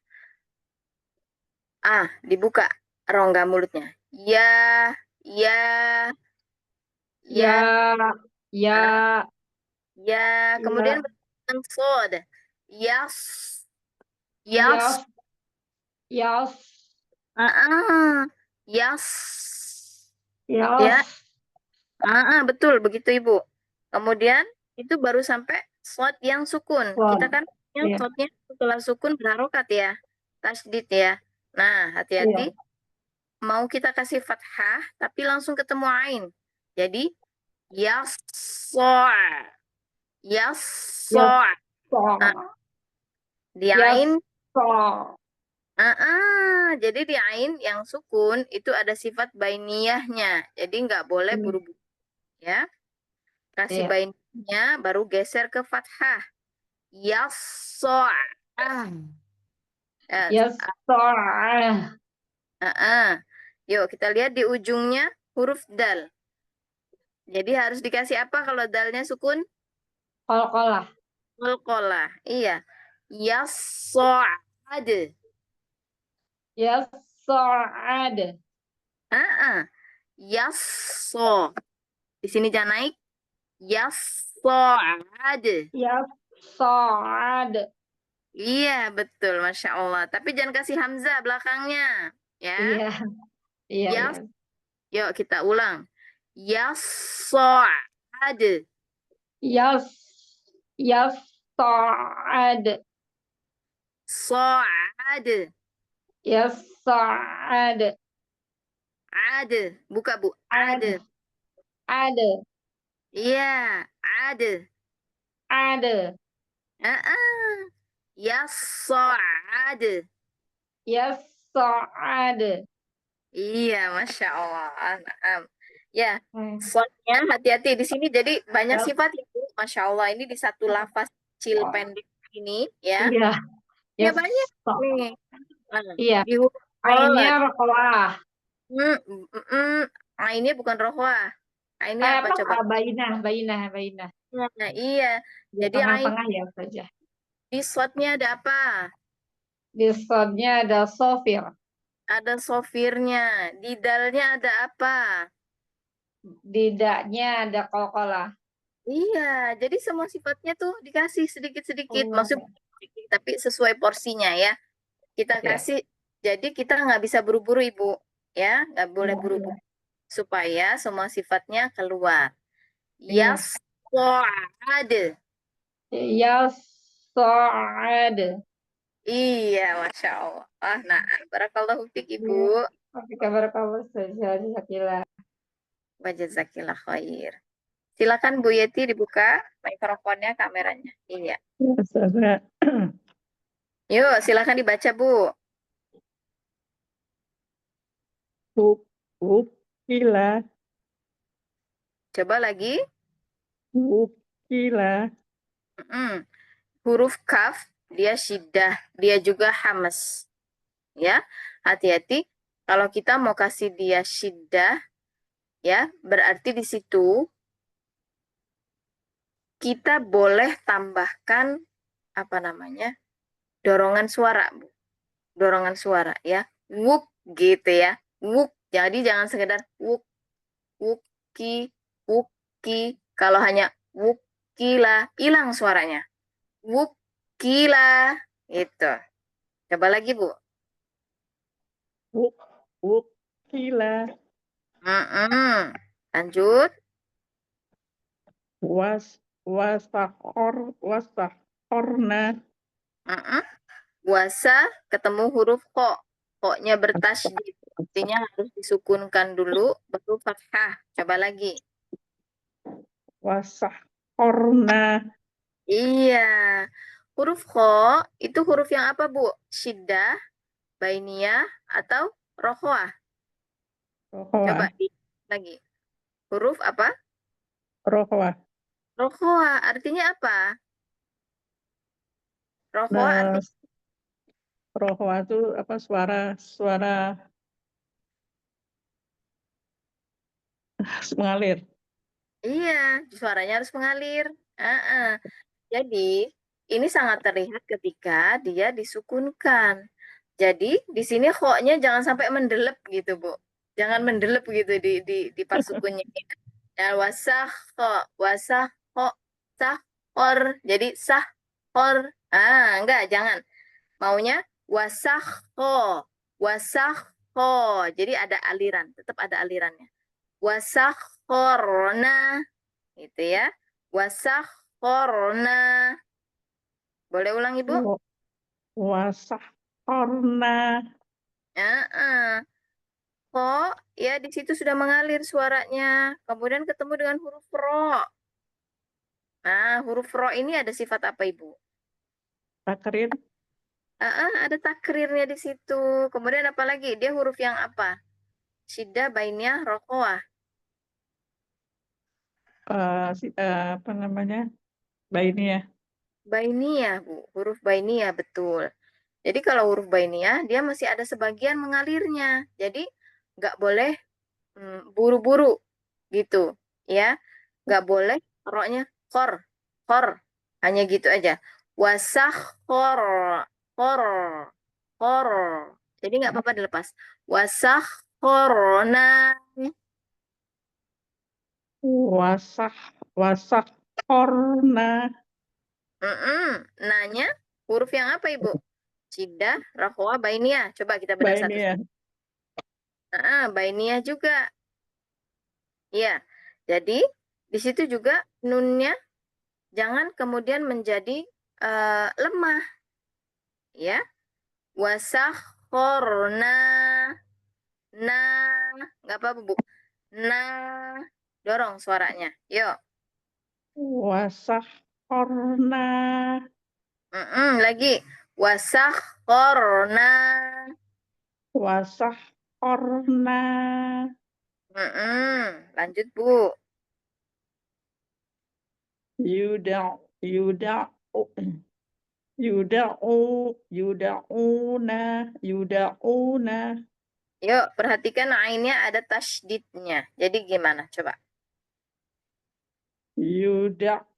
Speaker 1: dibuka rongga mulutnya. Ya, ya,
Speaker 2: Ya,
Speaker 1: ya,
Speaker 2: ya,
Speaker 1: ya. Kemudian
Speaker 2: ya,
Speaker 1: dengan sod. Yas,
Speaker 2: yas,
Speaker 1: yas.
Speaker 2: yas,
Speaker 1: Yas. Ya,
Speaker 2: yas.
Speaker 1: betul begitu Ibu. Kemudian itu baru sampai shot yang sukun. Kita
Speaker 2: Sod.
Speaker 1: kan yang
Speaker 2: Iya,
Speaker 1: shotnya setelah sukun berharokat ya, tasdid ya. Nah,
Speaker 2: iya.
Speaker 1: hati-hati mau kita kasih fathah tapi langsung ketemu ain. Jadi yasoa,
Speaker 2: Yas,
Speaker 1: yasoa.
Speaker 2: so.
Speaker 1: Nah, di
Speaker 2: Yas,
Speaker 1: ain,
Speaker 2: so.
Speaker 1: jadi di ain yang sukun itu ada sifat bainiyahnya. Jadi nggak boleh buru-buru ya. Kasih
Speaker 2: Iya.
Speaker 1: bainiyahnya baru geser ke fathah. Yasoa.
Speaker 2: Yas, so.
Speaker 1: Yuk kita lihat di ujungnya huruf dal. Jadi harus dikasih apa kalau dalnya sukun?
Speaker 2: Kol-kolah.
Speaker 1: Qalqalah. Iya. Yasoad.
Speaker 2: Yas, so. Ada.
Speaker 1: Yaso. Di sini jangan naik. Yasoad.
Speaker 2: Yas, so. Ada.
Speaker 1: Iya, betul. Masya Allah. Tapi jangan kasih hamzah belakangnya. Ya.
Speaker 2: Iya, iya, iya.
Speaker 1: Yas. Yuk kita ulang. Yasoad.
Speaker 2: Yas, yas, so. Ada.
Speaker 1: Soad.
Speaker 2: Yas, so. Ada.
Speaker 1: Ad. Buka, Bu.
Speaker 2: Ada.
Speaker 1: Ad.
Speaker 2: Ada.
Speaker 1: Iya. Ad.
Speaker 2: Ada.
Speaker 1: Yasoad.
Speaker 2: Yas, so. Ada.
Speaker 1: Iya, Masya Allah. Naam. Ya,
Speaker 2: Hmm.
Speaker 1: soalnya hati-hati di sini. Jadi banyak
Speaker 2: Yas,
Speaker 1: sifat itu. Masya Allah. Ini di satu lafaz kecil pendek ini. Ya.
Speaker 2: iya.
Speaker 1: Ya
Speaker 2: Yas,
Speaker 1: banyak
Speaker 2: so.
Speaker 1: nih.
Speaker 2: Iya.
Speaker 1: Di huruf
Speaker 2: Ainnya
Speaker 1: Qaf.
Speaker 2: rokolah.
Speaker 1: Ainnya bukan rohwah. Ainnya apa
Speaker 2: Apa?
Speaker 1: coba?
Speaker 2: Bainah, bainah, bainah.
Speaker 1: Nah, iya.
Speaker 2: Di
Speaker 1: Jadi ain
Speaker 2: tengah-tengah ya saja.
Speaker 1: di shotnya ada apa?
Speaker 2: Di sodnya ada sofir.
Speaker 1: Ada sofirnya. Di dalnya ada apa?
Speaker 2: Di daknya ada kolkolah.
Speaker 1: Iya, jadi semua sifatnya tuh dikasih sedikit-sedikit.
Speaker 2: Oh.
Speaker 1: Maksud tapi sesuai porsinya ya. Kita
Speaker 2: Ya.
Speaker 1: kasih. Jadi kita nggak bisa buru-buru Ibu. Ya, nggak boleh
Speaker 2: Iya,
Speaker 1: buru-buru. Supaya semua sifatnya keluar.
Speaker 2: iya.
Speaker 1: Yasoad.
Speaker 2: Ya so'ad.
Speaker 1: Iya, Masya Allah. Nah, barakallahu fiik Ibu.
Speaker 2: Apa kabar kamu saja, Sakila?
Speaker 1: Wa jazakillah khair. Silakan Bu Yeti dibuka mikrofonnya, kameranya. Iya.
Speaker 3: Ya, Ustazah.
Speaker 1: Yuk, silakan dibaca Bu.
Speaker 3: Ukila,
Speaker 1: Coba lagi.
Speaker 3: ukila,
Speaker 1: Huruf kaf dia syiddah, dia juga hamas. Ya, hati-hati kalau kita mau kasih dia syiddah, ya, berarti di situ kita boleh tambahkan apa namanya? Dorongan suara, Bu. Dorongan suara ya. Wuk gitu ya. Wuk. Jadi jangan sekedar wuk, wuki, wuki. Kalau hanya wukila, hilang suaranya. Wukila, itu. Coba lagi, Bu.
Speaker 3: ukila,
Speaker 1: Lanjut.
Speaker 3: wasahorna,
Speaker 1: Puasa ketemu huruf ko. Ko-nya bertasydid. Artinya harus disukunkan dulu, baru fathah. Coba lagi.
Speaker 3: wasahorna,
Speaker 1: Iya. Huruf ko itu huruf yang apa, Bu? Syiddah, bainiyah, atau rohwah? Coba lagi. Huruf apa?
Speaker 3: rohwah.
Speaker 1: Rohwah. Artinya apa? Rohwah
Speaker 3: Nah,
Speaker 1: artinya
Speaker 3: rohwah itu apa, suara mengalir.
Speaker 1: Iya, suaranya harus mengalir. Jadi, ini sangat terlihat ketika dia disukunkan. Jadi, di sini kho-nya jangan sampai mendelep gitu, Bu. Jangan mendelep gitu di pas sukunnya. Dan wasah kho, sahor. Jadi sahor. Enggak, jangan. Maunya wasah kho. Jadi ada aliran, tetap ada alirannya. Wasahorna, gitu ya. Wasahorna. Boleh ulang, Ibu?
Speaker 3: Wasahorna.
Speaker 1: Kok ya di situ sudah mengalir suaranya. Kemudian ketemu dengan huruf ro. Nah, huruf ro ini ada sifat apa, Ibu?
Speaker 3: Takrir.
Speaker 1: Ada takrirnya di situ. Kemudian apa lagi? Dia huruf yang apa? Syiddah, bainiyah, rokoah.
Speaker 3: Apa namanya? Bainiyah.
Speaker 1: Bainiyah, Bu. Huruf bainiyah, betul. Jadi kalau huruf bainiyah, dia masih ada sebagian mengalirnya. Jadi nggak boleh buru-buru gitu, ya. Nggak boleh roknya kor, hanya gitu aja. Wasah kor, jadi nggak apa-apa dilepas. Wasah korona.
Speaker 3: Wasahorna.
Speaker 1: Nanya huruf yang apa, Ibu? Syiddah, rokoah, bainiyah. Coba kita bedah satu.
Speaker 3: Bainiyah.
Speaker 1: Bainiyah juga. Iya. Jadi di situ juga nunnya jangan kemudian menjadi lemah, ya. Wasahorna, nggak apa-apa, Bu. Dorong suaranya. Yuk.
Speaker 3: Wasahorna.
Speaker 1: Lagi. Wasahorna.
Speaker 3: Wasahorna.
Speaker 1: Lanjut, Bu.
Speaker 3: Yuda'una.
Speaker 1: Yuk, perhatikan ainnya ada tasydidnya. Jadi gimana? Coba.
Speaker 3: Yuda'una.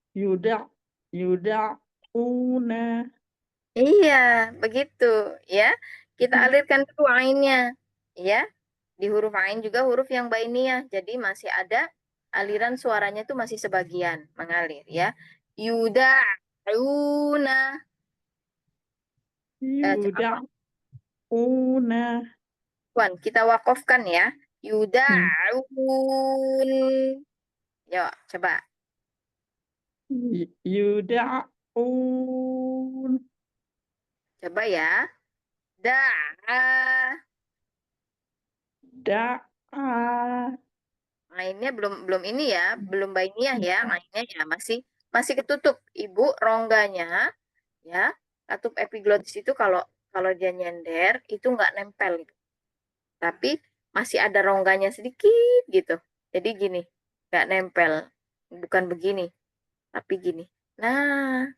Speaker 1: Iya, begitu. Ya, kita alirkan dulu ainnya. Ya, di huruf ain juga huruf yang bainiyah. Jadi masih ada aliran suaranya itu masih sebagian mengalir. Ya, yuda'una.
Speaker 3: Yuda'una.
Speaker 1: Tuan, kita wakofkan ya. Yuda'un. Yuk, coba.
Speaker 3: Yuda'un.
Speaker 1: Coba ya. Da'a.
Speaker 3: Da'a.
Speaker 1: Ainnya belum ini ya, belum bainiyah ya, ainnya ya masih ketutup. Ibu rongganya ya, katup epiglotis itu kalau kalau dia nyender itu nggak nempel gitu. Tapi masih ada rongganya sedikit gitu. Jadi gini, nggak nempel. Bukan begini, tapi gini. Nah,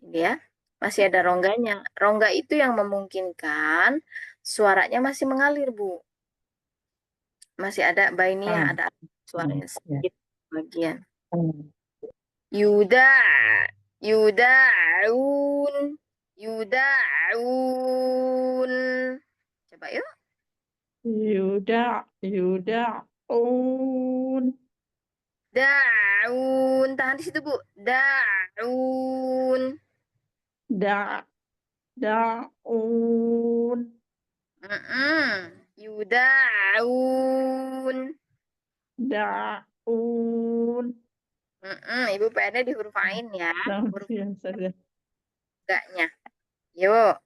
Speaker 1: ini ya, masih ada rongganya. Rongga itu yang memungkinkan suaranya masih mengalir, Bu. Masih ada bainiyah, ada suaranya sedikit bagian. Yuda, yudaun, yudaun. Coba yuk.
Speaker 3: Yuda'un.
Speaker 1: Daun. Tahan di situ, Bu. Daun.
Speaker 3: Da'un.
Speaker 1: Yudaun.
Speaker 3: Da'un.
Speaker 1: Ibu PR-nya di huruf ain ya. Huruf
Speaker 3: Saja.
Speaker 1: enggaknya. Yuk.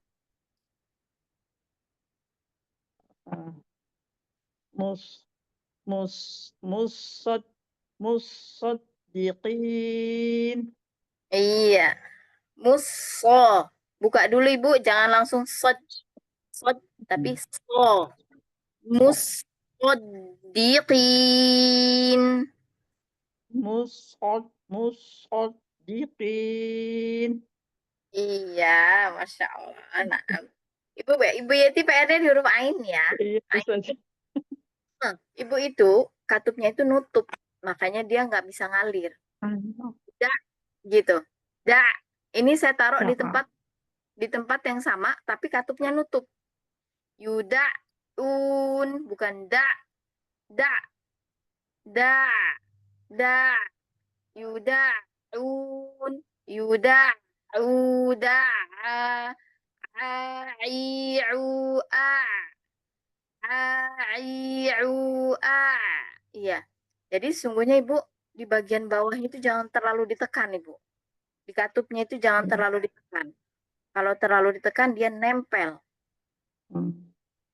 Speaker 3: Musaddiqin.
Speaker 1: Iya. Muso. Buka dulu, Ibu. Jangan langsung sod. Tapi so. Musoddiqin.
Speaker 3: Musaddiqin.
Speaker 1: Iya, Masya Allah. Nah, Ibu Yeti PR-nya di huruf ain ya.
Speaker 3: Iya, saja.
Speaker 1: Ibu itu katupnya itu nutup. makanya dia nggak bisa ngalir.
Speaker 3: Ah,
Speaker 1: Da, gitu. Da. Ini saya taruh di
Speaker 3: ah,
Speaker 1: tempat yang sama, tapi katupnya nutup. Yuda, bukan da, da, da, da, yuda, yuda, uda, Iya. Jadi sungguhnya Ibu di bagian bawah itu jangan terlalu ditekan Ibu. Di katupnya itu jangan terlalu ditekan. Kalau terlalu ditekan dia nempel.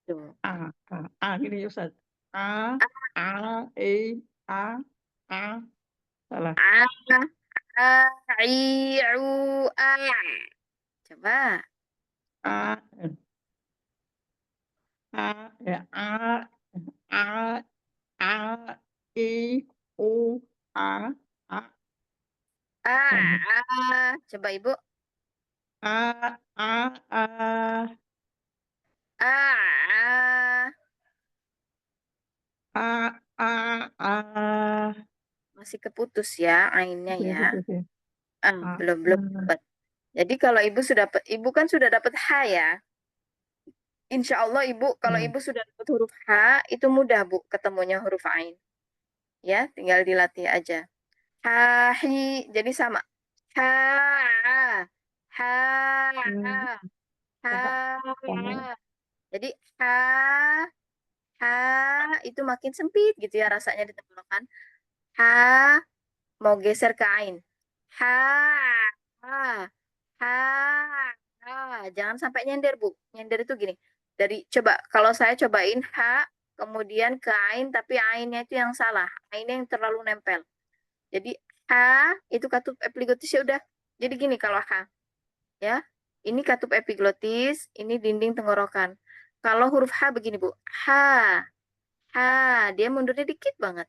Speaker 1: Tuh.
Speaker 3: gini Ustaz. A, A, salah.
Speaker 1: Coba.
Speaker 3: A, ya A, I, U, A.
Speaker 1: Coba Ibu.
Speaker 3: A,
Speaker 1: Masih keputus ya ainnya ya.
Speaker 3: A,
Speaker 1: Belum dapat. Jadi kalau Ibu kan sudah dapat H ya. Insya Allah Ibu, kalau Ibu sudah dapat huruf H, itu mudah Bu ketemunya huruf Ain. Ya, tinggal dilatih aja. Hahi, jadi sama. Ha, ha, ha. Jadi ha itu makin sempit gitu ya rasanya di tenggorokan. Ha mau geser ke Ain. Ha, ha, ha. Jangan sampai nyender Bu. Nyender itu gini. Coba kalau saya cobain H kemudian ke Ain tapi Ainnya itu yang salah. Ainnya yang terlalu nempel. Jadi H itu katup epiglotis ya udah. Jadi gini kalau H ya. Ini katup epiglotis, ini dinding tenggorokan. Kalau huruf H begini Bu. H. H, dia mundurnya dikit banget.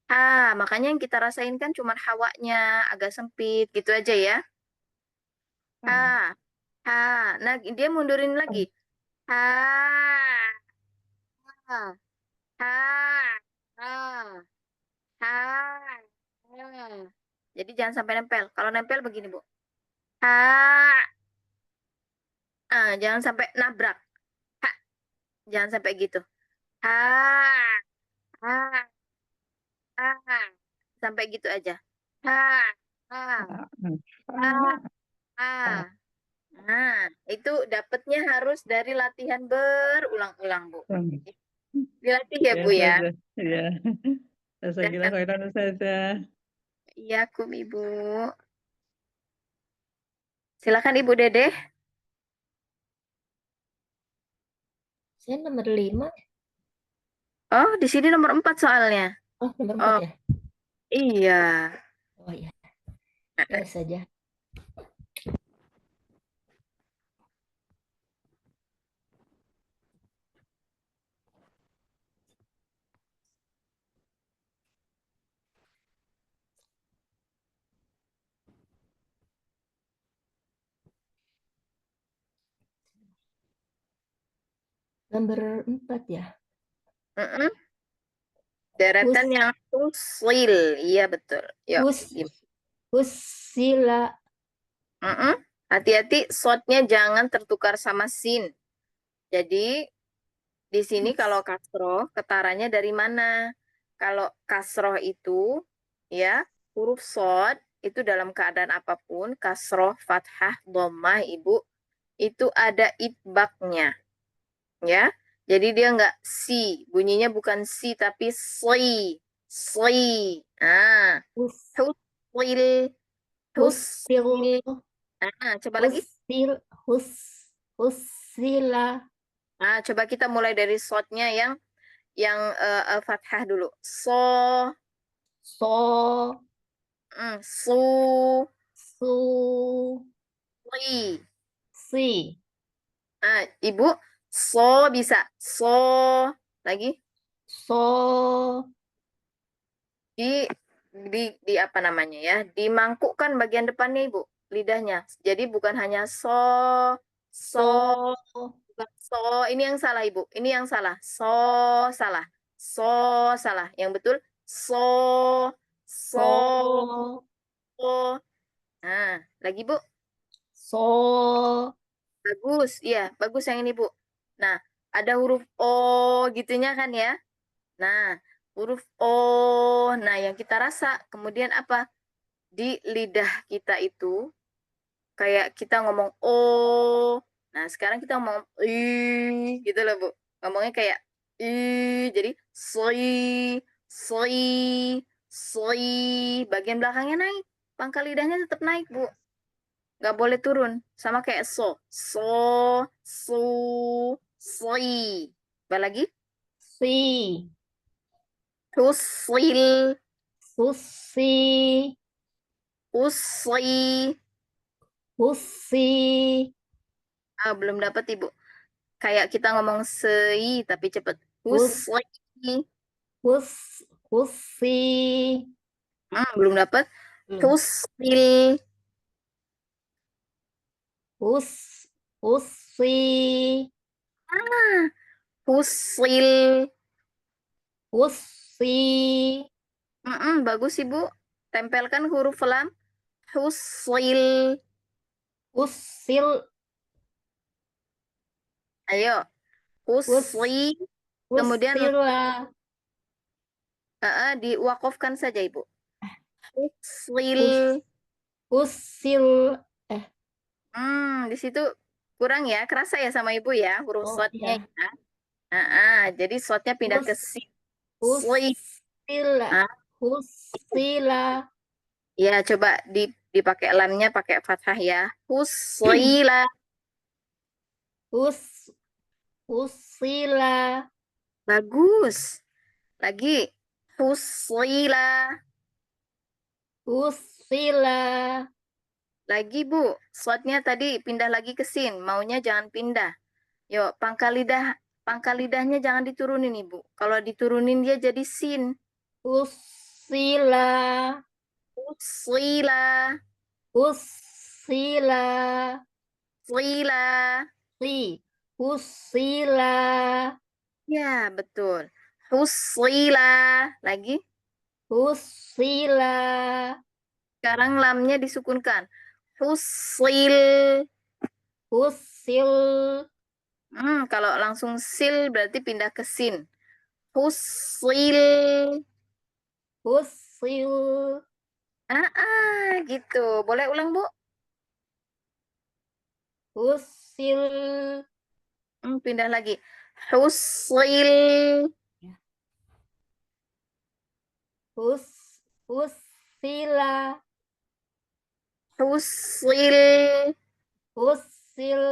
Speaker 1: H, makanya yang kita rasain kan cuma hawanya agak sempit gitu aja ya. H, H. Nah, dia mundurin lagi. H, H, H, H, H, H. Jadi jangan sampai nempel. Kalau nempel begini, Bu. H, jangan sampai nabrak. H, jangan sampai gitu. H, H, H. Sampai gitu aja. H, H, H, H. Nah, itu dapatnya harus dari latihan berulang-ulang, Bu. Dilatih ya, Bu ya.
Speaker 3: Iya. Jazakallah khairan Ustazah.
Speaker 1: Iya, kum Ibu. Silakan Ibu Dedeh.
Speaker 5: Saya nomor 5.
Speaker 1: Oh, di sini nomor 4 soalnya.
Speaker 5: Oh, nomor 4 ya?
Speaker 1: Iya.
Speaker 5: Oh ya. Ya saja. Nomor 4 ya?
Speaker 1: Deretan yang usil. Iya, betul. Yuk.
Speaker 5: Usila.
Speaker 1: Hati-hati, shotnya jangan tertukar sama sin. Jadi, di sini kalau kasroh, ketarannya dari mana? Kalau kasroh itu, ya, huruf shot, itu dalam keadaan apapun, kasroh, fathah, dhammah, Ibu, itu ada itbaknya. Ya, jadi dia nggak si, bunyinya bukan si, tapi sli. Sli. Husil. Husil. Coba lagi.
Speaker 5: Husila.
Speaker 1: Coba kita mulai dari shotnya yang fathah dulu. So. Su. Li.
Speaker 5: Si.
Speaker 1: Ibu, so bisa. So. Lagi.
Speaker 5: So.
Speaker 1: Di apa namanya ya? Dimangkukkan bagian depannya, Ibu. Lidahnya. Jadi bukan hanya so. Bukan so, ini yang salah Ibu. Ini yang salah. So salah. So salah. Yang betul So. So.
Speaker 5: So.
Speaker 1: Nah, lagi Bu.
Speaker 5: So.
Speaker 1: Bagus, iya, bagus yang ini Bu. Nah, ada huruf O gitunya kan ya. Nah, huruf O, nah yang kita rasa, kemudian apa? Di lidah kita itu, kayak kita ngomong O, nah sekarang kita ngomong I, gitu loh Bu. Ngomongnya kayak I, jadi soi, soi, soi, bagian belakangnya naik, pangkal lidahnya tetap naik Bu. Nggak boleh turun, sama kayak so, su, soi. Apa lagi?
Speaker 5: Si.
Speaker 1: Tusil,
Speaker 5: Susi.
Speaker 1: usli.
Speaker 5: Husi.
Speaker 1: Ah, belum dapat Ibu. Kayak kita ngomong sei tapi cepet.
Speaker 5: Hus.
Speaker 1: Usli.
Speaker 5: Husi.
Speaker 1: Belum dapat.
Speaker 5: Belum.
Speaker 1: Tusil.
Speaker 5: Husi.
Speaker 1: Ah, tusil.
Speaker 5: Husi.
Speaker 1: Bagus Ibu. Tempelkan huruf lam. Tusil.
Speaker 5: Usil.
Speaker 1: Ayo. Usli. Kemudian
Speaker 5: Usila.
Speaker 1: diwakafkan saja Ibu. Tusil.
Speaker 5: Usil.
Speaker 1: Di situ kurang ya, kerasa ya sama Ibu ya, huruf
Speaker 5: Oh
Speaker 1: slotnya
Speaker 5: iya.
Speaker 1: ya. Jadi slotnya pindah ke si. Sli.
Speaker 5: Husila.
Speaker 1: Ah,
Speaker 5: Husila.
Speaker 1: ya coba dipakai lamnya pakai fathah ya. Husila.
Speaker 5: Husila.
Speaker 1: Bagus. Lagi. Husila.
Speaker 5: Husila.
Speaker 1: Lagi Bu, slotnya tadi pindah lagi ke sin, maunya jangan pindah. Yuk, pangkal lidahnya jangan diturunin Ibu. Kalau diturunin dia jadi sin.
Speaker 5: Husila.
Speaker 1: Husila.
Speaker 5: Husila.
Speaker 1: Husila.
Speaker 5: Husila.
Speaker 1: Ya, betul. Husila. Lagi.
Speaker 5: Husila.
Speaker 1: Sekarang lamnya disukunkan. Husil.
Speaker 5: Husil.
Speaker 1: Kalau langsung sil berarti pindah ke sin. Husil.
Speaker 5: Husil.
Speaker 1: Gitu. Boleh ulang, Bu?
Speaker 5: Husil.
Speaker 1: Pindah lagi. Husil.
Speaker 5: Husila.
Speaker 1: Husil.
Speaker 5: Husil.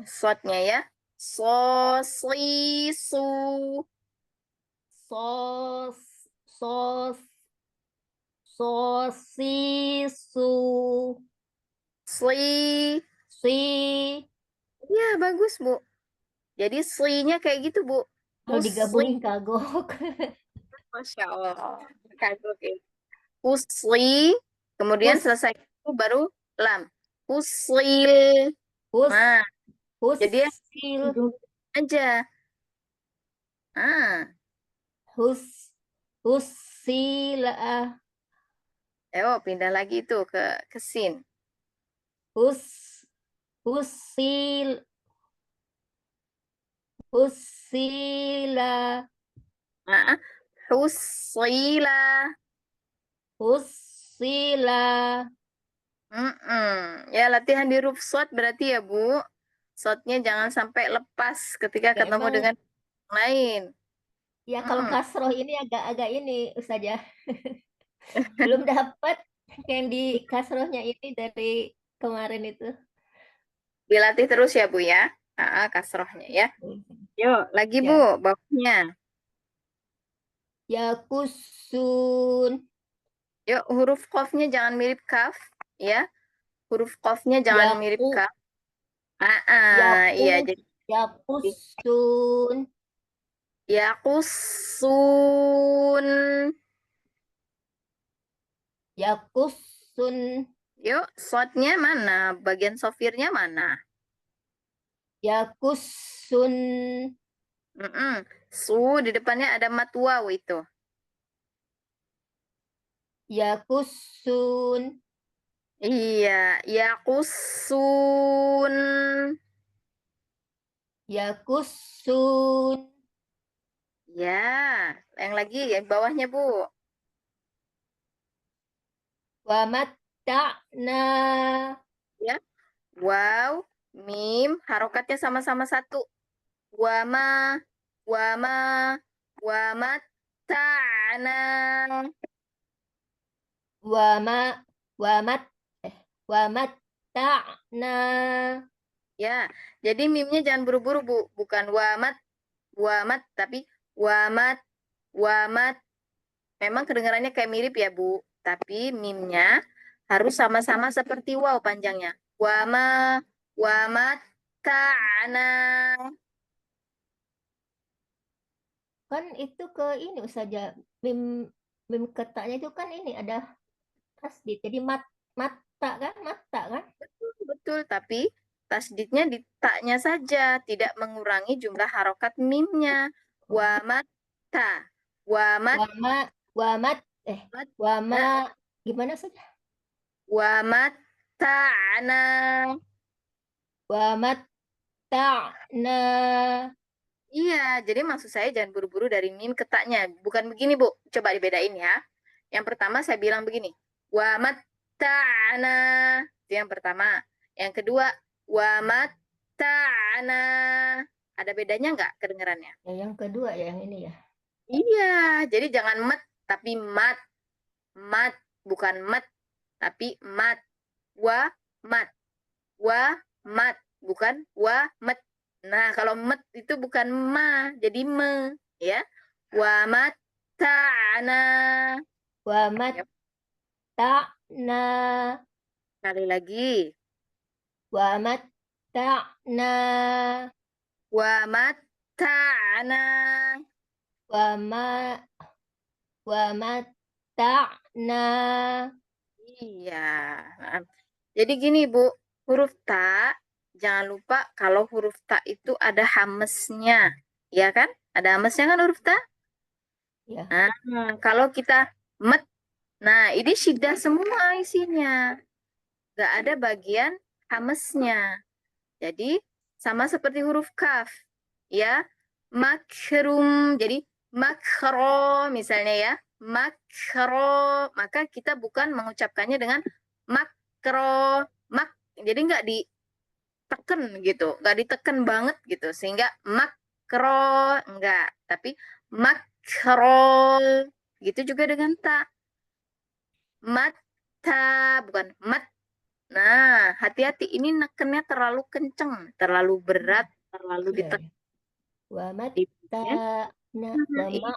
Speaker 1: Slotnya ya. So, si, su.
Speaker 5: Sos. Sosisu.
Speaker 1: Sli.
Speaker 5: Si.
Speaker 1: Ya, bagus, Bu. Jadi sli-nya kayak gitu, Bu.
Speaker 5: Kalau
Speaker 1: Usli.
Speaker 5: digabungin kagok.
Speaker 1: Masya Allah. Kagok ya. Usli. Kemudian selesai itu baru lam. Usil. Nah, jadi
Speaker 5: Husil.
Speaker 1: aja.
Speaker 5: Husila.
Speaker 1: Pindah lagi itu ke sin.
Speaker 5: Husila.
Speaker 1: Husila.
Speaker 5: Husila.
Speaker 1: Ya, latihan di huruf short berarti ya, Bu. Shortnya jangan sampai lepas ketika
Speaker 5: Ya,
Speaker 1: ketemu
Speaker 5: emang
Speaker 1: dengan yang lain.
Speaker 5: ya kalau kasroh ini agak-agak ini Ustazah. Belum dapat yang di kasrohnya ini dari kemarin itu.
Speaker 1: Dilatih terus ya, Bu ya. Kasrohnya ya. Yuk, lagi
Speaker 5: Ya.
Speaker 1: Bu, bawahnya.
Speaker 5: Yakusun.
Speaker 1: Yuk, huruf qafnya jangan mirip kaf, ya. Huruf qafnya jangan mirip kaf. Iya, jadi
Speaker 5: Yakusun.
Speaker 1: yakusun.
Speaker 5: Yakusun.
Speaker 1: Yuk, shotnya mana? Bagian sofirnya mana?
Speaker 5: Yakusun.
Speaker 1: Di depannya ada mat waw itu.
Speaker 5: Yakusun.
Speaker 1: Iya, yakusun.
Speaker 5: Yakusun.
Speaker 1: Ya, yang lagi yang bawahnya, Bu.
Speaker 5: Wa matta'na.
Speaker 1: Ya. Waw, mim, harokatnya sama-sama satu. Wama, wama, wamata'na.
Speaker 5: Wa ma wa mat wa matta'na.
Speaker 1: Ya, jadi mimnya jangan buru-buru, Bu. Bukan wamat, tapi wamat, wamat. Memang kedengarannya kayak mirip ya, Bu. Tapi mimnya harus sama-sama seperti waw panjangnya. Wama, wamat, ta'na.
Speaker 5: Kan itu ke ini saja mim ketaknya itu kan ini ada tasdid. Jadi mata kan?
Speaker 1: Betul, tapi tasdidnya di taknya saja, tidak mengurangi jumlah harokat mimnya. Wamata, wamat,
Speaker 5: Wama wamat wama gimana saja?
Speaker 1: wamata'na.
Speaker 5: Wamat ta'na.
Speaker 1: Iya, jadi maksud saya jangan buru-buru dari mim ke taknya. Bukan begini, Bu. Coba dibedain ya. Yang pertama saya bilang begini. Wamata'na. Itu yang pertama. Yang kedua, wamata'na. Ada bedanya nggak kedengarannya?
Speaker 5: Ya, yang kedua ya yang ini ya.
Speaker 1: Iya, jadi jangan mat, tapi mat. Mat, bukan mat, tapi mat. Mat. Mat, bukan mat. Nah, kalau mat itu bukan ma, jadi me, ya. Wamat ta'na.
Speaker 5: Wamat ta'na.
Speaker 1: Sekali lagi.
Speaker 5: Wamat ta'na.
Speaker 1: Wamat ta'na.
Speaker 5: Wamat ta'na.
Speaker 1: Iya. Nah, jadi gini, Bu. Huruf ta, jangan lupa kalau huruf ta itu ada hamesnya. Ya kan? Ada hamesnya kan huruf ta?
Speaker 5: Ya.
Speaker 1: Nah, kalau kita met, nah ini syiddah semua isinya. Nggak ada bagian hamesnya. Jadi sama seperti huruf kaf. Ya, makrum. Jadi makro misalnya ya. Makro. Maka kita bukan mengucapkannya dengan makro. Jadi nggak diteken gitu. Nggak diteken banget gitu. Sehingga makro. Enggak. Tapi makro. Gitu juga dengan ta. Mata. Bukan mat. Nah, hati-hati ini nekennya terlalu kenceng, terlalu berat, terlalu
Speaker 5: Iya,
Speaker 1: ditekan.
Speaker 5: Wamat
Speaker 1: Ya.
Speaker 5: ta'na. Wama
Speaker 1: Iya,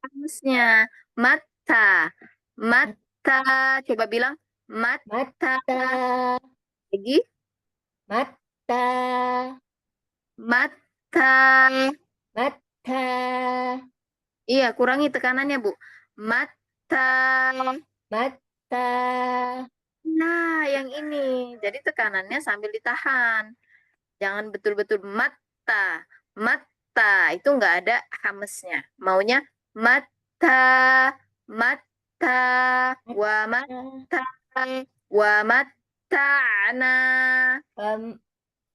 Speaker 1: harusnya mata, mata. Coba bilang mata
Speaker 5: mata
Speaker 1: lagi,
Speaker 5: mata
Speaker 1: mata.
Speaker 5: mata.
Speaker 1: Iya, kurangi tekanannya, Bu. Mata.
Speaker 5: Mata.
Speaker 1: Nah, yang ini. Jadi tekanannya sambil ditahan. Jangan betul-betul mata. Mata. Itu nggak ada hamesnya. Maunya mata. Mata. Wa mata. Wa mata'na.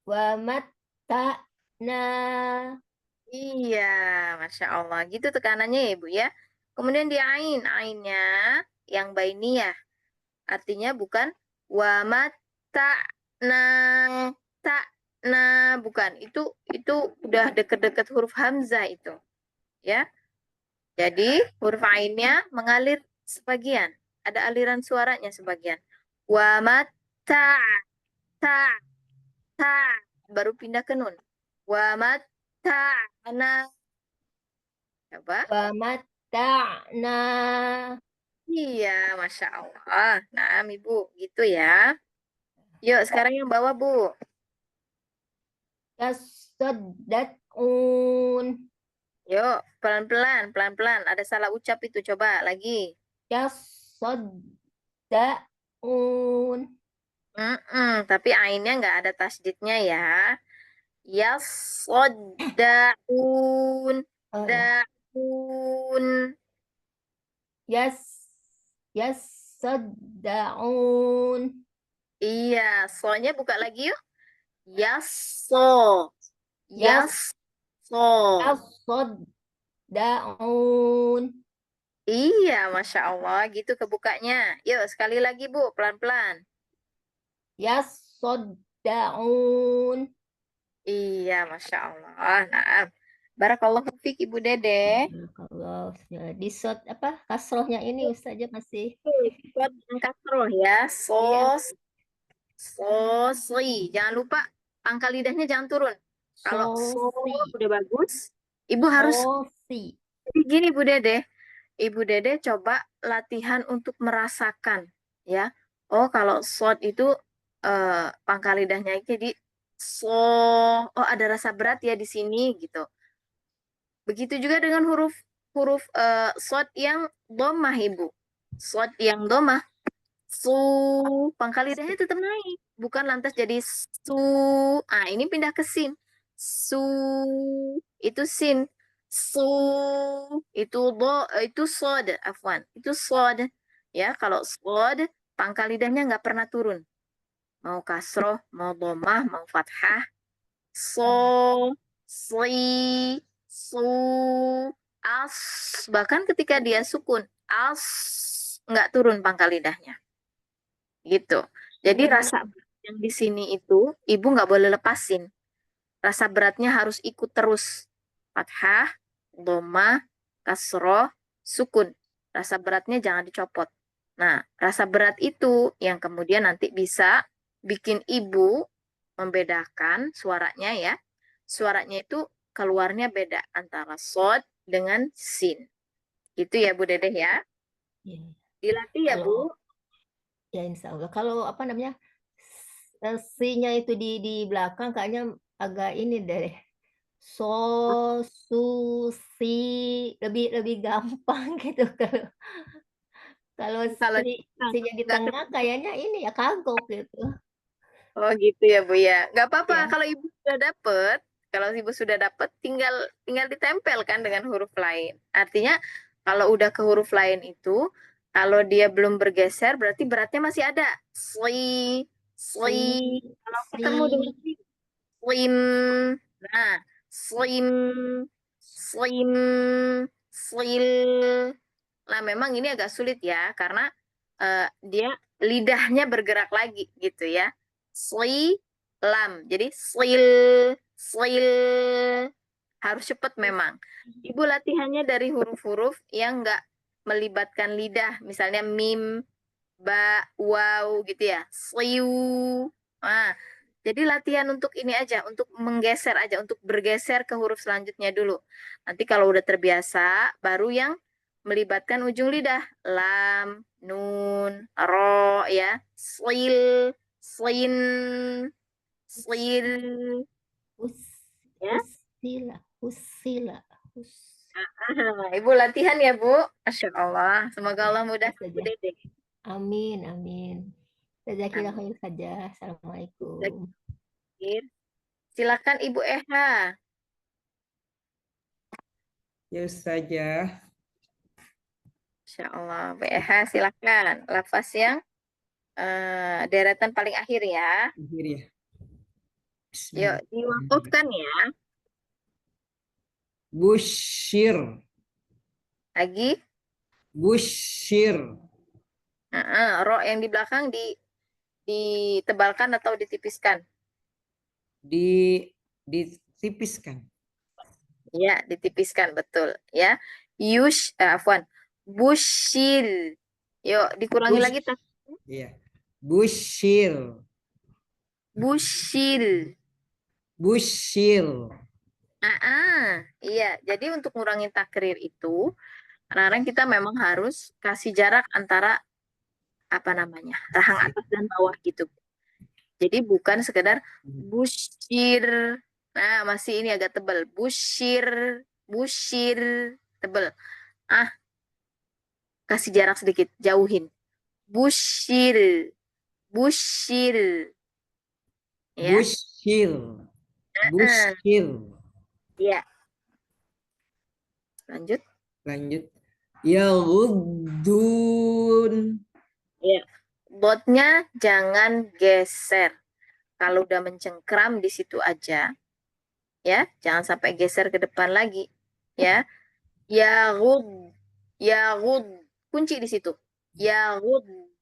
Speaker 5: Wamat ta'na.
Speaker 1: Iya, Masya Allah. Gitu tekanannya ya, Bu ya. Kemudian di ain. Ainnya yang bainiyah. Artinya bukan wa mata'na. Nah, bukan. Itu udah deket-deket huruf hamzah itu. Ya. Jadi huruf ainnya mengalir sebagian. Ada aliran suaranya sebagian. Wa mata ta baru pindah ke nun. Wa mata'na. Coba.
Speaker 5: Wamat ta'na.
Speaker 1: Iya, Masya Allah. Nah, Ibu, gitu ya. Yuk, sekarang yang bawah, Bu.
Speaker 5: Yasaddaqun.
Speaker 1: Yuk, pelan-pelan, pelan-pelan. Ada salah ucap itu, coba lagi.
Speaker 5: Yasaddaqun.
Speaker 1: Tapi ainnya nggak ada tasdidnya ya. Yasoddaun.
Speaker 5: Oh ya.
Speaker 1: Daun.
Speaker 5: Yasaddaun.
Speaker 1: Iya, soalnya buka lagi yuk. Yaso. Yaso.
Speaker 5: Yasaddaun.
Speaker 1: Iya, Masya Allah. Gitu kebukanya. Yuk, sekali lagi, Bu. Pelan-pelan.
Speaker 5: Yasaddaun.
Speaker 1: Iya, Masya Allah. Nah, Barakallahu fiik, Ibu Dede.
Speaker 5: Kalau di shot apa kasrohnya ini Ustazah masih
Speaker 1: Buat yang kasroh ya.
Speaker 5: iya
Speaker 1: Sosri. Jangan lupa pangkal lidahnya jangan turun. Kalau
Speaker 5: sosi
Speaker 1: udah bagus, Ibu harus
Speaker 5: sosi
Speaker 1: gini, Bu Dede. Ibu Dede coba latihan untuk merasakan ya. Oh, kalau sod itu pangkal lidahnya jadi oh ada rasa berat ya di sini gitu. Begitu juga dengan huruf huruf sod yang domah, Ibu. Sod yang domah, su, pangkal lidahnya tetap naik, bukan lantas jadi su. Ah, ini pindah ke sin. Su itu sin. Su itu sod, afwan. Itu sod. Ya, kalau sod pangkal lidahnya nggak pernah turun. Mau kasroh, mau domah, mau fathah. So, si, su, as. Bahkan ketika dia sukun, as nggak turun pangkal lidahnya. Gitu. Jadi rasa berat yang di sini itu ibu nggak boleh lepasin. Rasa beratnya harus ikut terus. Fathah, dhamma, kasroh, sukun. Rasa beratnya jangan dicopot. Nah, rasa berat itu yang kemudian nanti bisa bikin ibu membedakan suaranya ya. Suaranya itu keluarnya beda antara sod dengan sin. Gitu ya Bu Dedeh ya.
Speaker 5: Iya.
Speaker 1: Dilatih ya Bu.
Speaker 5: Kalau ya insya Allah kalau apa namanya si-nya itu di belakang kayaknya agak ini deh so su si lebih lebih gampang gitu kalau kalau
Speaker 1: Kalau
Speaker 5: si-nya di
Speaker 1: nggak
Speaker 5: tengah kayaknya ini ya kagok gitu.
Speaker 1: Oh gitu ya Bu ya. Nggak apa-apa
Speaker 5: Ya.
Speaker 1: kalau Ibu sudah dapet. Kalau Ibu sudah dapet tinggal tinggal ditempelkan dengan huruf lain. Artinya kalau udah ke huruf lain itu kalau dia belum bergeser berarti beratnya masih ada. Sli, sli. Kalau
Speaker 5: Si
Speaker 1: ketemu dengan slim. Nah, slim, slim, slil. Nah, memang ini agak sulit ya karena dia lidahnya bergerak lagi gitu ya. Sli, lam. Jadi slil, slil. Harus cepat memang. Ibu latihannya dari huruf-huruf yang nggak melibatkan lidah. Misalnya mim, ba, waw gitu ya. Sliu. Nah, jadi latihan untuk ini aja, untuk menggeser aja, untuk bergeser ke huruf selanjutnya dulu. Nanti kalau udah terbiasa, baru yang melibatkan ujung lidah. Lam, nun, ro ya. Slil, slin, slil.
Speaker 5: hus
Speaker 1: Ya.
Speaker 5: husila husila hus
Speaker 1: Ibu latihan ya, Bu. Masya Allah. Semoga Allah mudah
Speaker 5: saja.
Speaker 1: Bu Dede.
Speaker 5: Amin amin. Jazakillah
Speaker 1: Amin.
Speaker 5: khair saja. Assalamualaikum.
Speaker 1: Silakan Ibu Eha.
Speaker 7: Ya Ustazah.
Speaker 1: Masya Allah. Bu Eha silakan. Lafaz yang deretan paling akhir ya.
Speaker 7: Akhir ya.
Speaker 1: Yuk, diwakafkan ya.
Speaker 7: Bushir.
Speaker 1: Lagi.
Speaker 7: Bushir.
Speaker 1: Ro yang di belakang ditebalkan atau ditipiskan?
Speaker 7: Ditipiskan.
Speaker 1: Ya, ditipiskan betul ya. Afwan. Bushil. Yuk, dikurangi
Speaker 7: Bush.
Speaker 1: lagi.
Speaker 7: Iya. Bushir.
Speaker 1: Bushil.
Speaker 7: Bushir.
Speaker 1: Iya. Jadi untuk ngurangin takrir itu, kadang-kadang kita memang harus kasih jarak antara apa namanya rahang atas dan bawah gitu. Jadi bukan sekedar bushir. Nah, masih ini agak tebal. Bushir, bushir, tebal. Kasih jarak sedikit, jauhin. Bushir, bushir. Ya.
Speaker 7: Bushir. Bushir.
Speaker 1: Ya. Lanjut.
Speaker 7: Lanjut. Yaghuddun.
Speaker 1: Ya. Dotnya jangan geser. Kalau udah mencengkram di situ aja, ya, jangan sampai geser ke depan lagi, ya. Yaghud, yaghud, kunci di situ. Yaghuddun,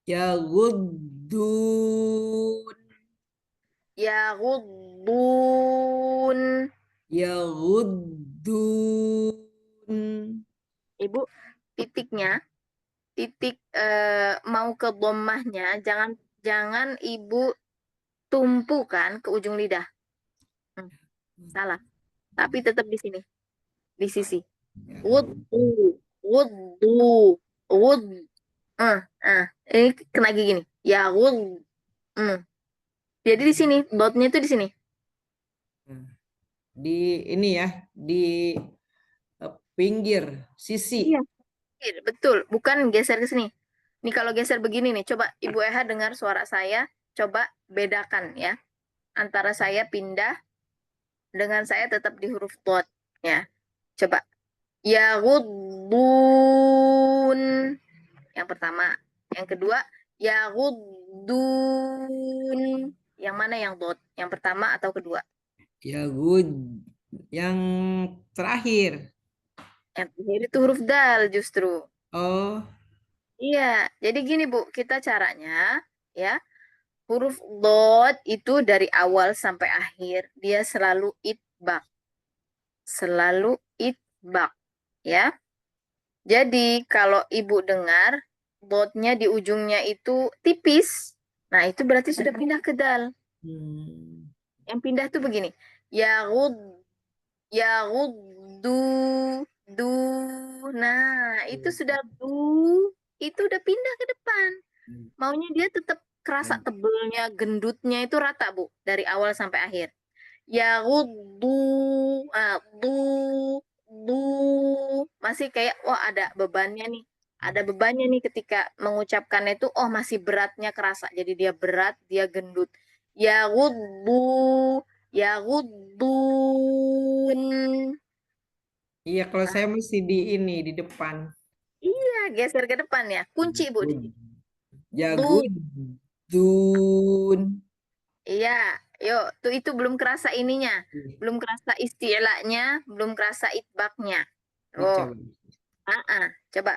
Speaker 7: Yaghuddun.
Speaker 1: yaghuddun.
Speaker 7: Yaghuddun.
Speaker 1: Ibu, titiknya, titik mau ke dhammahnya, jangan ibu tumpukan ke ujung lidah. Salah. Tapi tetap di sini, di sisi. Wudhu, wudhu, wud. Ini kena gigi nih. Ya wud. Jadi di sini, dotnya itu di sini.
Speaker 7: Di ini ya, di pinggir, sisi.
Speaker 1: Iya, betul. Bukan geser ke sini. Nih kalau geser begini nih, coba Ibu Eha dengar suara saya, coba bedakan ya. Antara saya pindah dengan saya tetap di huruf dot ya. Coba. Yaghuddun. Yang pertama. Yang kedua, yaghuddun. Yang mana yang dot? Yang pertama atau kedua?
Speaker 7: Yaghud. Yang terakhir.
Speaker 1: Yang terakhir itu huruf dal justru.
Speaker 7: Oh,
Speaker 1: Iya, jadi gini Bu, kita caranya ya. Huruf dot itu dari awal sampai akhir dia selalu itbaq. Selalu itbaq ya. Jadi kalau Ibu dengar dotnya di ujungnya itu tipis, nah itu berarti sudah pindah ke dal. Yang pindah tuh begini. Yaghud, yaghuddu, du. Nah, itu sudah du, itu udah pindah ke depan. Maunya dia tetap kerasa tebelnya, gendutnya itu rata, Bu, dari awal sampai akhir. Yaghuddu, du. Masih kayak, wah ada bebannya nih. Ada bebannya nih ketika mengucapkannya itu, oh masih beratnya kerasa. Jadi dia berat, dia gendut. Yaghuddu, yaghuddun.
Speaker 7: iya kalau saya masih di ini, di depan.
Speaker 1: Iya, geser ke depan ya. Kunci, Bu, di sini. Du.
Speaker 7: Yaghudun.
Speaker 1: Iya, yuk, tuh itu belum kerasa ininya. Belum kerasa isti'lanya, belum kerasa itbaknya. Oh,
Speaker 7: Dicoba.
Speaker 1: coba.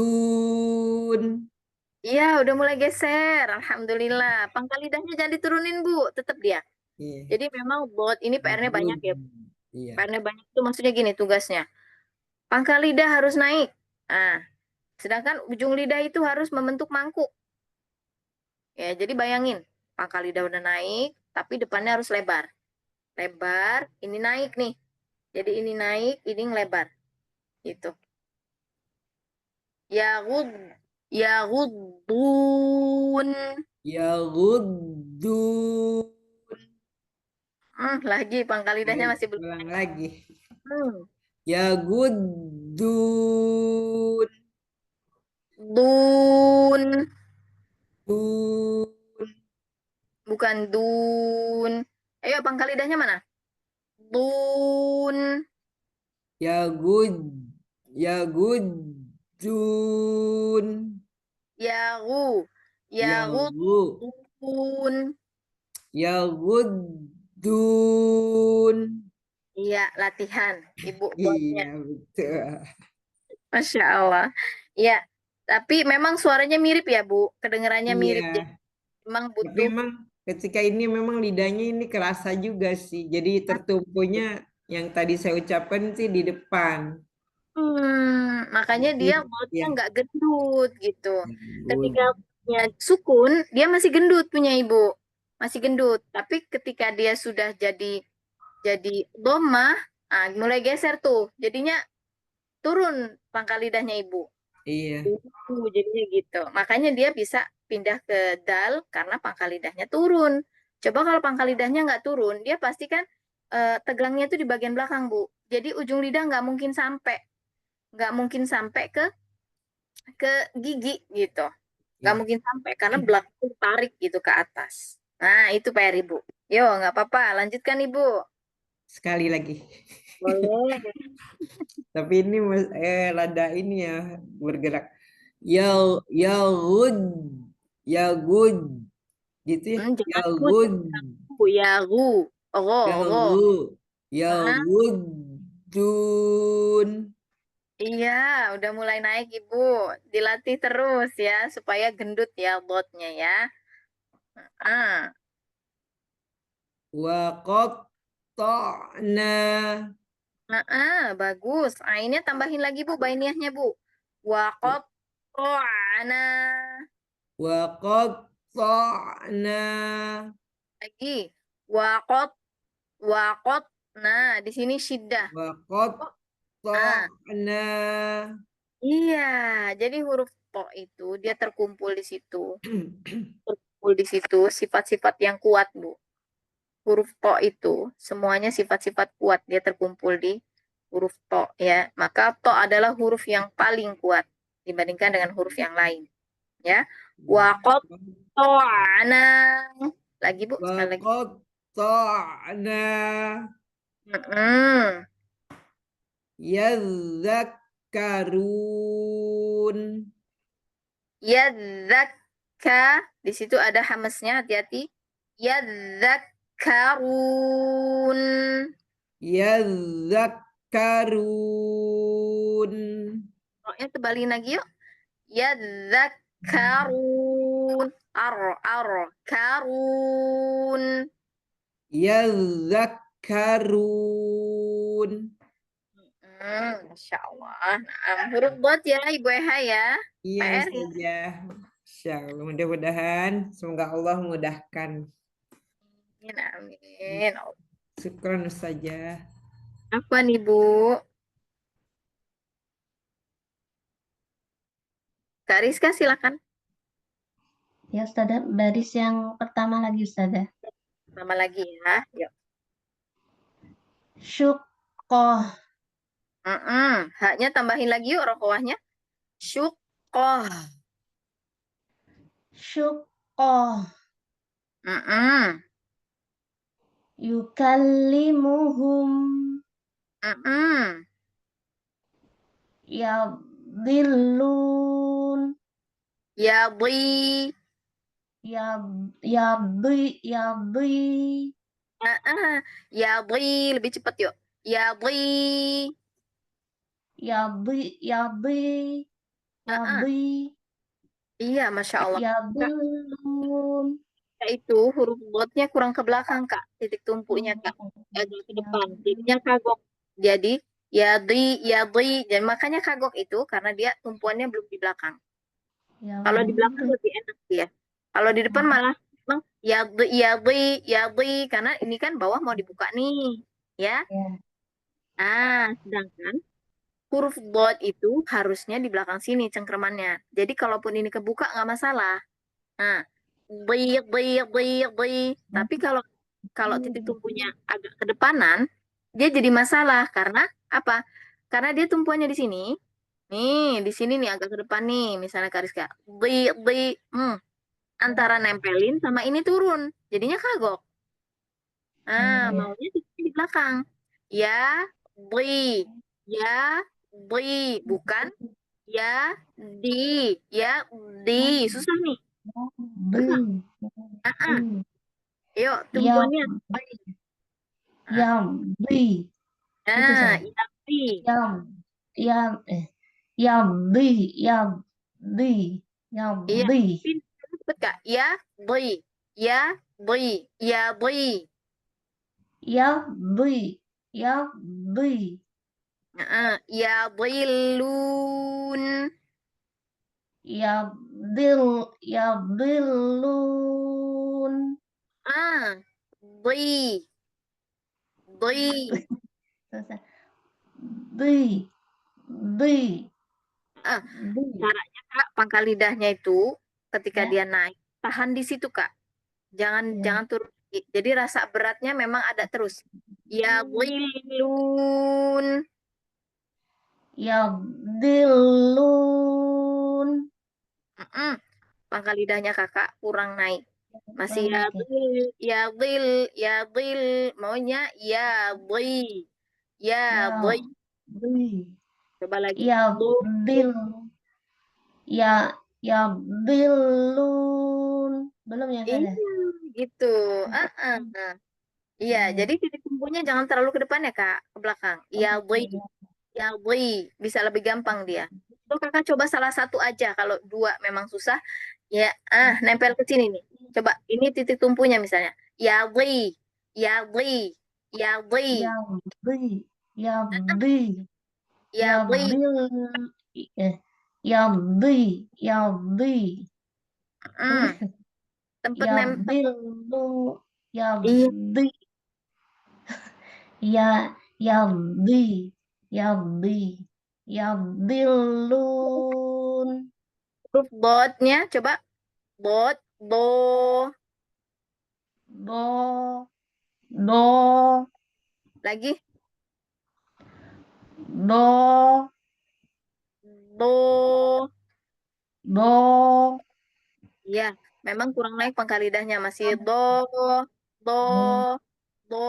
Speaker 7: Yaghudun.
Speaker 1: Iya, udah mulai geser. Alhamdulillah. Pangkal lidahnya jangan diturunin, Bu. Tetap dia.
Speaker 7: Iya.
Speaker 1: Jadi memang buat ini PR-nya banyak ya.
Speaker 7: Iya.
Speaker 1: PR-nya banyak itu maksudnya gini tugasnya. Pangkal lidah harus naik. Nah, sedangkan ujung lidah itu harus membentuk mangkuk. Ya, jadi bayangin. Pangkal lidah udah naik, tapi depannya harus lebar. Lebar, ini naik nih. Jadi ini naik, ini ngelebar. Gitu. Yaghud, yaghuddun.
Speaker 7: Yaghudun.
Speaker 1: Lagi pangkal lidahnya
Speaker 7: Ayo,
Speaker 1: masih belum.
Speaker 7: ulang lagi.
Speaker 1: Hmm.
Speaker 7: Yaghudun.
Speaker 1: Dun,
Speaker 7: Dun.
Speaker 1: bukan dun. Ayo pangkal lidahnya mana? Dun,
Speaker 7: Yaghud. Yaghudun.
Speaker 1: yagu,
Speaker 7: Yaghu.
Speaker 1: yaghudun.
Speaker 7: Yaghudun.
Speaker 1: Iya, latihan Ibu buatnya.
Speaker 7: Iya, betul.
Speaker 1: Masya Allah. Iya, tapi memang suaranya mirip ya, Bu. Kedengarannya mirip.
Speaker 7: Iya.
Speaker 1: Jadi memang
Speaker 7: Tapi
Speaker 1: butuh.
Speaker 7: memang ketika ini memang lidahnya ini kerasa juga sih. Jadi tertumpunya yang tadi saya ucapkan sih di depan.
Speaker 1: Makanya dia mulutnya
Speaker 7: Ya.
Speaker 1: nggak gendut gitu. Ketika
Speaker 7: Yaghud.
Speaker 1: punya sukun, dia masih gendut punya Ibu. Masih gendut. Tapi ketika dia sudah jadi dhammah, mulai geser tuh. Jadinya turun pangkal lidahnya Ibu.
Speaker 7: Iya.
Speaker 1: Jadinya gitu. Makanya dia bisa pindah ke dal karena pangkal lidahnya turun. Coba kalau pangkal lidahnya nggak turun, dia pasti kan tegangnya tuh di bagian belakang, Bu. Jadi ujung lidah nggak mungkin sampai ke gigi gitu. Nggak
Speaker 7: Iya.
Speaker 1: mungkin sampai karena belakang tarik gitu ke atas. Nah, itu PR Ibu. Yo, nggak apa-apa. Lanjutkan, Ibu.
Speaker 7: Sekali lagi.
Speaker 1: Boleh.
Speaker 7: Tapi ini rada ini ya bergerak. Yagud, yagud, gitu ya.
Speaker 1: Jangan gu,
Speaker 7: Yagud,
Speaker 1: ya gu. Ro, ro.
Speaker 7: yagu,
Speaker 1: Ah,
Speaker 7: yagudun.
Speaker 1: iya, udah mulai naik, Ibu. Dilatih terus ya, supaya gendut ya botnya ya. Ah,
Speaker 7: Waqatta'na,
Speaker 1: bagus. Ainnya tambahin lagi, Bu, bainiahnya, Bu. Waqot ana.
Speaker 7: waqatta'na,
Speaker 1: Lagi. Waqot, waqot. Nah, di sini syiddah. Oh, ah,
Speaker 7: waqatta'na.
Speaker 1: iya. Jadi huruf to itu dia terkumpul di situ. Terkumpul di situ sifat-sifat yang kuat, Bu. Huruf to itu semuanya sifat-sifat kuat, dia terkumpul di huruf to ya. Maka to adalah huruf yang paling kuat dibandingkan dengan huruf yang lain ya. Waqot to'ana. Lagi, Bu, sekali lagi.
Speaker 7: Waqatta'na
Speaker 1: Mm-mm.
Speaker 7: yadzakkarun.
Speaker 1: Yadzakka, di situ ada hamesnya, hati-hati. Yadzakkarun.
Speaker 7: Yadzakkarun.
Speaker 1: Roknya tebalin lagi yuk. Yadzakkarun. Karun.
Speaker 7: Yadzakkarun.
Speaker 1: Masya Allah. Nah, huruf dot ya, Ibu Eha ya.
Speaker 7: Iya
Speaker 1: PR ya.
Speaker 7: Ustazah. Insya Allah. Mudah-mudahan semoga Allah memudahkan.
Speaker 1: Amin, amin.
Speaker 7: Syukran Ustazah.
Speaker 1: Apa nih, Bu? Kak Rizka, silakan.
Speaker 4: Ya, Ustazah, baris yang pertama lagi, Ustazah.
Speaker 1: Sama lagi ya. Yuk.
Speaker 4: Syukoh,
Speaker 1: Haknya tambahin lagi yuk rokoahnya. Syukoh.
Speaker 4: syukoh,
Speaker 1: Mm-mm.
Speaker 4: yukallimuhum,
Speaker 1: Mm-mm.
Speaker 4: yadhillun,
Speaker 1: Yadhi.
Speaker 4: yadhi,
Speaker 1: Yadhi. Lebih cepat yuk. Yadhi.
Speaker 4: yadhi,
Speaker 1: Iya, Masya Allah. Kak,
Speaker 4: yadhillun.
Speaker 1: itu huruf dotnya kurang ke belakang, Kak. Titik tumpunya, Kak. Agak ke depan. Jadinya kagok. Jadi, yadhi. Dan makanya kagok itu karena dia tumpuannya belum di belakang. Kalau di belakang lebih enak ya. Kalau di depan malah memang yadhi, karena ini kan bawah mau dibuka nih, ya. Sedangkan huruf dot itu harusnya di belakang sini cengkremannya. Jadi kalaupun ini kebuka nggak masalah. Nah, tapi kalau kalau titik tumpunya agak ke depanan, dia jadi masalah karena apa? Karena dia tumpuannya di sini. Nih, di sini nih agak ke depan nih, misalnya Kariska. Antara nempelin sama ini turun. Jadinya kagok. Maunya di belakang. Ya, bli. Ya, bli. Bukan ya, di. Ya, di. Susah nih. Susah. Yuk, tumpuannya.
Speaker 4: Yambi, itu
Speaker 1: Nah,
Speaker 4: saya.
Speaker 1: ya, bli.
Speaker 4: Yambi,
Speaker 1: Iya,
Speaker 4: yambi,
Speaker 1: cepet Kak. Ya, bli. Ya, bli. Ya, bli.
Speaker 4: yambi,
Speaker 1: Ya, brilun.
Speaker 4: yadillun,
Speaker 1: Bli. Bli.
Speaker 4: selesai. Bi, bi,
Speaker 1: Ah,
Speaker 4: bi,
Speaker 1: Caranya Kak, pangkal lidahnya itu ketika
Speaker 4: ya,
Speaker 1: dia naik, tahan di situ Kak. Jangan
Speaker 4: ya.
Speaker 1: jangan turun. Jadi rasa beratnya memang ada terus. Ya, brilun.
Speaker 4: Yadillun,
Speaker 1: Pangkal lidahnya Kakak kurang naik. Masih
Speaker 4: Lama ya.
Speaker 1: yadil, maunya yadhi,
Speaker 4: Ya,
Speaker 1: yadhi.
Speaker 4: beli.
Speaker 1: Coba lagi.
Speaker 4: Ya,
Speaker 1: Lu,
Speaker 4: bil. Ya, bilun. Belum ya,
Speaker 1: iya,
Speaker 4: Ustazah?
Speaker 1: gitu. Ah, ah, ah. Iya, jadi titik tumpunya jangan terlalu ke depan ya, Kak, ke belakang. Yadhi, yadhi, bisa lebih gampang dia. Itu Kakak coba salah satu aja, kalau dua memang susah, ya, nempel ke sini nih. Coba, ini titik tumpunya misalnya. Yadhi, yadhi, yadhi,
Speaker 4: Ya, beli. Ya, beli. Ya,
Speaker 1: yadhi.
Speaker 4: bil. Eh, Ya, beli. Ya, beli.
Speaker 1: Hmm, tempat
Speaker 4: Ya,
Speaker 1: nempel.
Speaker 4: bilu. Ya,
Speaker 1: Iya,
Speaker 4: beli. Ya, ya, beli. Ya, beli. Ya, bilun.
Speaker 1: huruf botnya, coba. Bot, bo,
Speaker 4: Bo. Do.
Speaker 1: lagi.
Speaker 4: Do.
Speaker 1: Do.
Speaker 4: Do.
Speaker 1: Iya, memang kurang naik pangkal lidahnya. Masih do, do, do.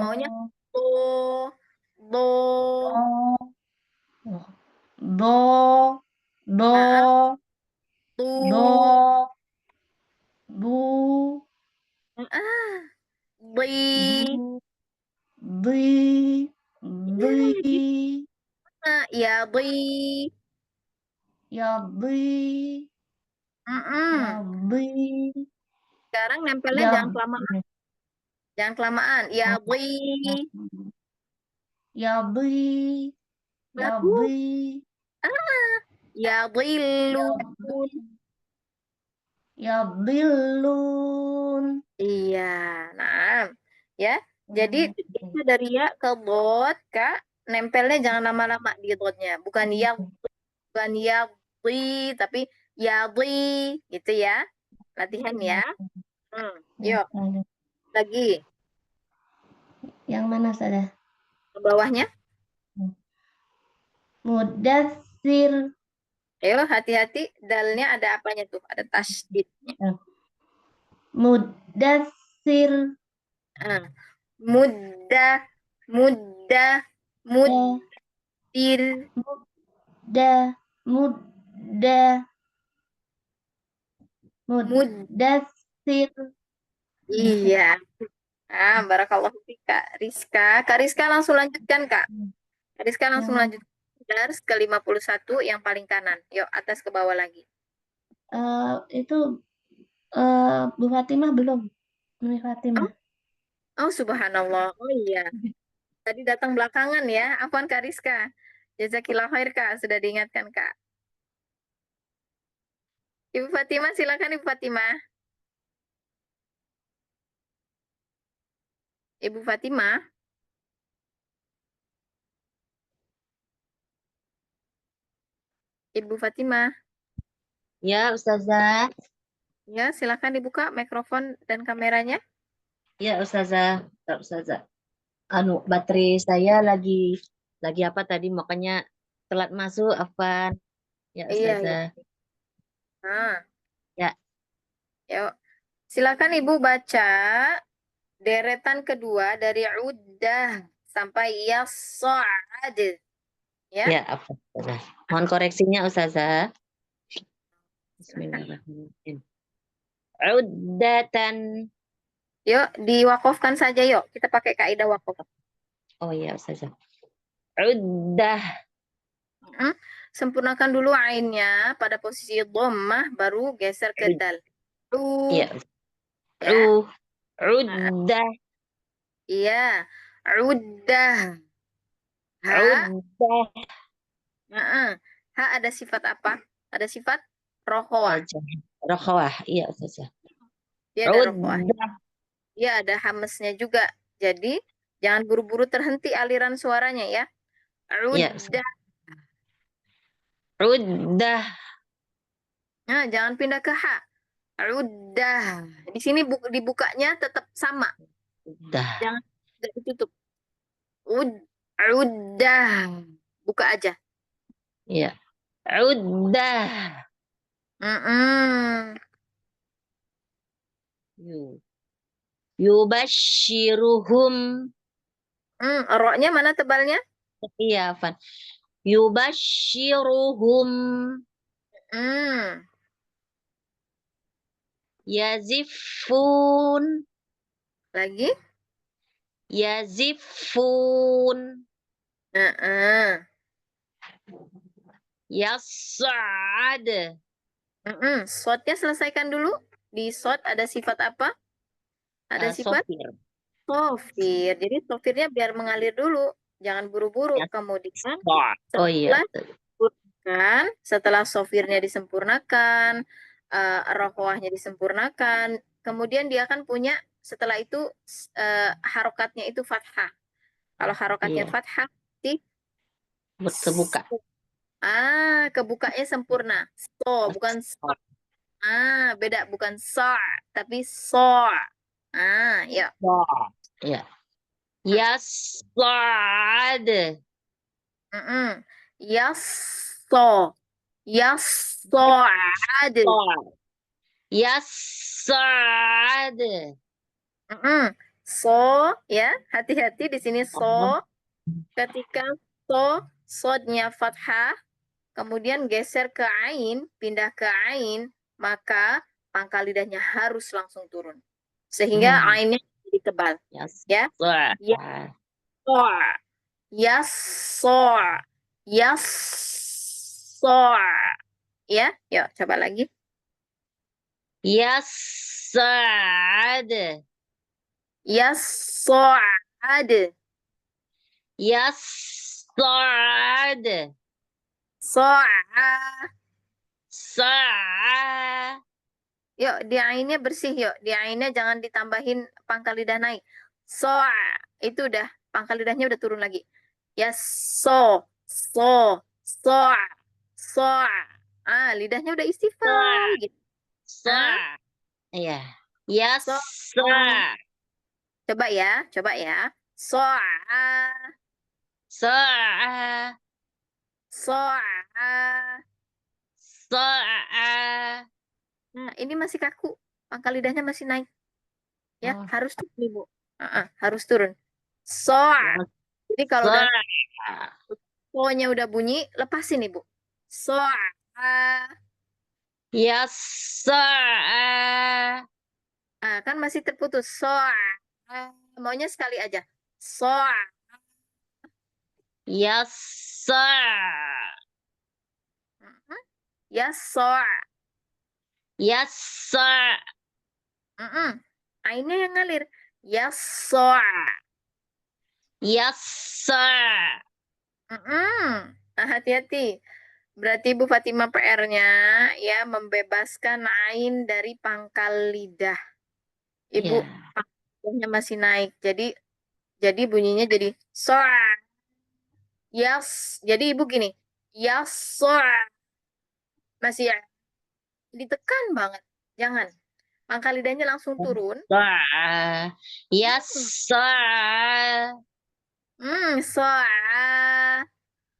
Speaker 1: Maunya
Speaker 4: Do.
Speaker 1: do, do.
Speaker 4: Do.
Speaker 1: Ah,
Speaker 4: Do.
Speaker 1: du.
Speaker 4: Do. Du.
Speaker 1: Ah, di.
Speaker 4: Du. Di.
Speaker 1: Iya, gitu.
Speaker 4: Di.
Speaker 1: Ya, di.
Speaker 4: Ya, di. Ya,
Speaker 1: Mm-mm.
Speaker 4: di.
Speaker 1: Sekarang nempelnya
Speaker 4: Ya,
Speaker 1: jangan kelamaan. Jangan kelamaan. Ya, di.
Speaker 4: ya, di. Ya,
Speaker 1: Bagus.
Speaker 4: di.
Speaker 1: Ya,
Speaker 4: Ya,
Speaker 1: dilun.
Speaker 4: ya, bilun.
Speaker 1: Iya, nah, ya. Jadi itu dari ya ke dot, Kak. Nempelnya jangan lama-lama di dotnya. Bukan ya, bli, tapi ya, bli, gitu ya. Latihan ya. Yuk, lagi
Speaker 4: Yang mana saja?
Speaker 1: ke bawahnya.
Speaker 4: Mudassir.
Speaker 1: Ayo, hati-hati. Dalnya ada apanya tuh? Ada tasdidnya.
Speaker 4: Mudassir.
Speaker 1: Ah, mudah, mudah, mudir.
Speaker 4: Mudah. Mudah.
Speaker 1: Mud.
Speaker 4: Mudassir.
Speaker 1: Iya. Barakallahu fik, Kak Rizka. Kak Rizka langsung lanjutkan, Kak. Kak Rizka langsung
Speaker 4: Yang
Speaker 1: lanjut dars ke 51 yang paling kanan. Yuk, atas ke bawah lagi.
Speaker 4: itu Bu Fatimah belum. Bu Fatimah.
Speaker 1: Oh, subhanallah. Oh iya. Tadi datang belakangan ya. Apaan Kak Rizka? Jazakillah khair, Kak. Sudah diingatkan, Kak. Ibu Fatimah, silakan Ibu Fatimah. Ibu Fatimah. Ibu Fatimah.
Speaker 8: Ya, Ustazah.
Speaker 1: Ya, silakan dibuka mikrofon dan kameranya.
Speaker 8: Ya, Ustazah. Tak, Ustazah. Baterai saya lagi apa tadi? Makanya telat masuk, Afan. Ya,
Speaker 1: Iya, iya.
Speaker 8: Ustazah.
Speaker 1: Nah,
Speaker 8: Ya,
Speaker 1: yuk. Silakan Ibu baca deretan kedua dari udah sampai yas'ad. Ya.
Speaker 8: ya, apa, Ustazah. Mohon koreksinya, Ustazah.
Speaker 1: Silakan.
Speaker 8: Bismillahirrahmanirrahim. Uddatan.
Speaker 1: Yuk, diwakofkan saja yuk. Kita pakai kaidah wakof.
Speaker 8: Oh iya, Ustazah. Uddah.
Speaker 1: Sempurnakan dulu ainnya pada posisi dhammah, baru geser ke dal.
Speaker 8: Iya.
Speaker 1: Ya.
Speaker 8: Uddah.
Speaker 1: Iya. Uddah. Ha.
Speaker 8: Uddah.
Speaker 1: Ha ada sifat apa? Ada sifat rokhawah.
Speaker 8: Rokhawah. Iya, Ustazah.
Speaker 1: Dia ada rokhawah. Dia ada hamesnya juga. Jadi, jangan buru-buru terhenti aliran suaranya ya.
Speaker 8: Iya.
Speaker 1: Uddah.
Speaker 8: Uddah.
Speaker 1: Nah, jangan pindah ke ha. Udah. Di sini dibukanya tetap sama.
Speaker 8: Udah.
Speaker 1: Jangan ditutup. Udah. Buka aja.
Speaker 8: Iya. Udah. Yu. Yubashiruhum.
Speaker 1: Roknya mana tebalnya?
Speaker 8: Iya, Afan. Yubashiruhum. Yazifun.
Speaker 1: Lagi?
Speaker 8: Yazifun. Yas'ad.
Speaker 1: Sodnya selesaikan dulu. Di sod ada sifat apa? Ada sifat
Speaker 8: Sofir.
Speaker 1: sofir. Jadi sofirnya biar mengalir dulu. Jangan buru-buru. Kemudian
Speaker 8: Oh iya.
Speaker 1: setelah sofirnya disempurnakan, rohwahnya disempurnakan, kemudian dia akan punya setelah itu harokatnya itu fathah. Kalau harokatnya
Speaker 8: Iya.
Speaker 1: fathah,
Speaker 8: Kebuka.
Speaker 1: kebukanya sempurna. So, bukan so. Beda, bukan so, tapi so. Ya.
Speaker 8: Ya. Yas'ad.
Speaker 1: Yasso. Yasso'ad.
Speaker 8: Yas'ad.
Speaker 1: So, ya, hati-hati di sini so. Ketika so, sodnya fathah, kemudian geser ke ain, pindah ke ain, maka pangkal lidahnya harus langsung turun. Sehingga ainnya jadi tebal. Ya. Yasso. Yasso. Ya, yuk coba lagi.
Speaker 8: Yas'ad.
Speaker 1: Yasso'ad.
Speaker 8: Yas'ad.
Speaker 1: So'a.
Speaker 8: Sa'a.
Speaker 1: Yuk, di ainnya bersih yuk. Di ainnya jangan ditambahin pangkal lidah naik. So'a. Itu udah, pangkal lidahnya udah turun lagi. So. So'a. Lidahnya udah istighfar gitu.
Speaker 8: Sa. Iya. Yas'a.
Speaker 1: Coba ya. So'a.
Speaker 8: Sa'a.
Speaker 1: So'a.
Speaker 8: Sa'a.
Speaker 1: Nah, ini masih kaku. Pangkal lidahnya masih naik. Ya, harus turun, Ibu. Harus turun. So'a. Jadi kalau udah so-nya udah bunyi, lepasin, Ibu. So'a.
Speaker 8: Yas'a.
Speaker 1: Kan masih terputus. So'a. Maunya sekali aja. So'a.
Speaker 8: Yas'a.
Speaker 1: Ya, so'a.
Speaker 8: Yas'a.
Speaker 1: Ainnya yang ngalir. Ya, so'a.
Speaker 8: Yas'a.
Speaker 1: Hati-hati. Berarti Ibu Fatimah PR-nya ya membebaskan ain dari pangkal lidah. Ibu lidahnya masih naik. Jadi bunyinya jadi so'a. Yes. Jadi Ibu gini. Yes, so'a. Masih ya. Ditekan banget. Jangan. Pangkal lidahnya langsung turun.
Speaker 8: Sa'a. Yas'a.
Speaker 1: So'a.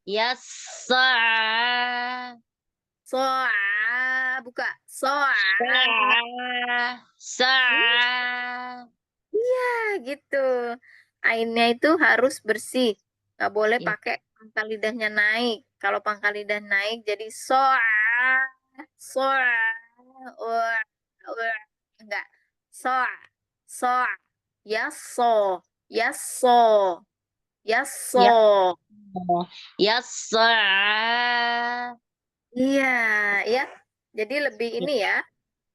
Speaker 8: Yas'a.
Speaker 1: So'a. Buka. So'a.
Speaker 8: Sa'a.
Speaker 1: Iya, gitu. Ainnya itu harus bersih. Nggak boleh pakai pangkal lidahnya naik. Kalau pangkal lidah naik jadi so'a. Enggak. So'a. So'a. Yasso. Yasso. Yasso.
Speaker 8: Yas'a.
Speaker 1: Iya, ya. Jadi lebih ini ya.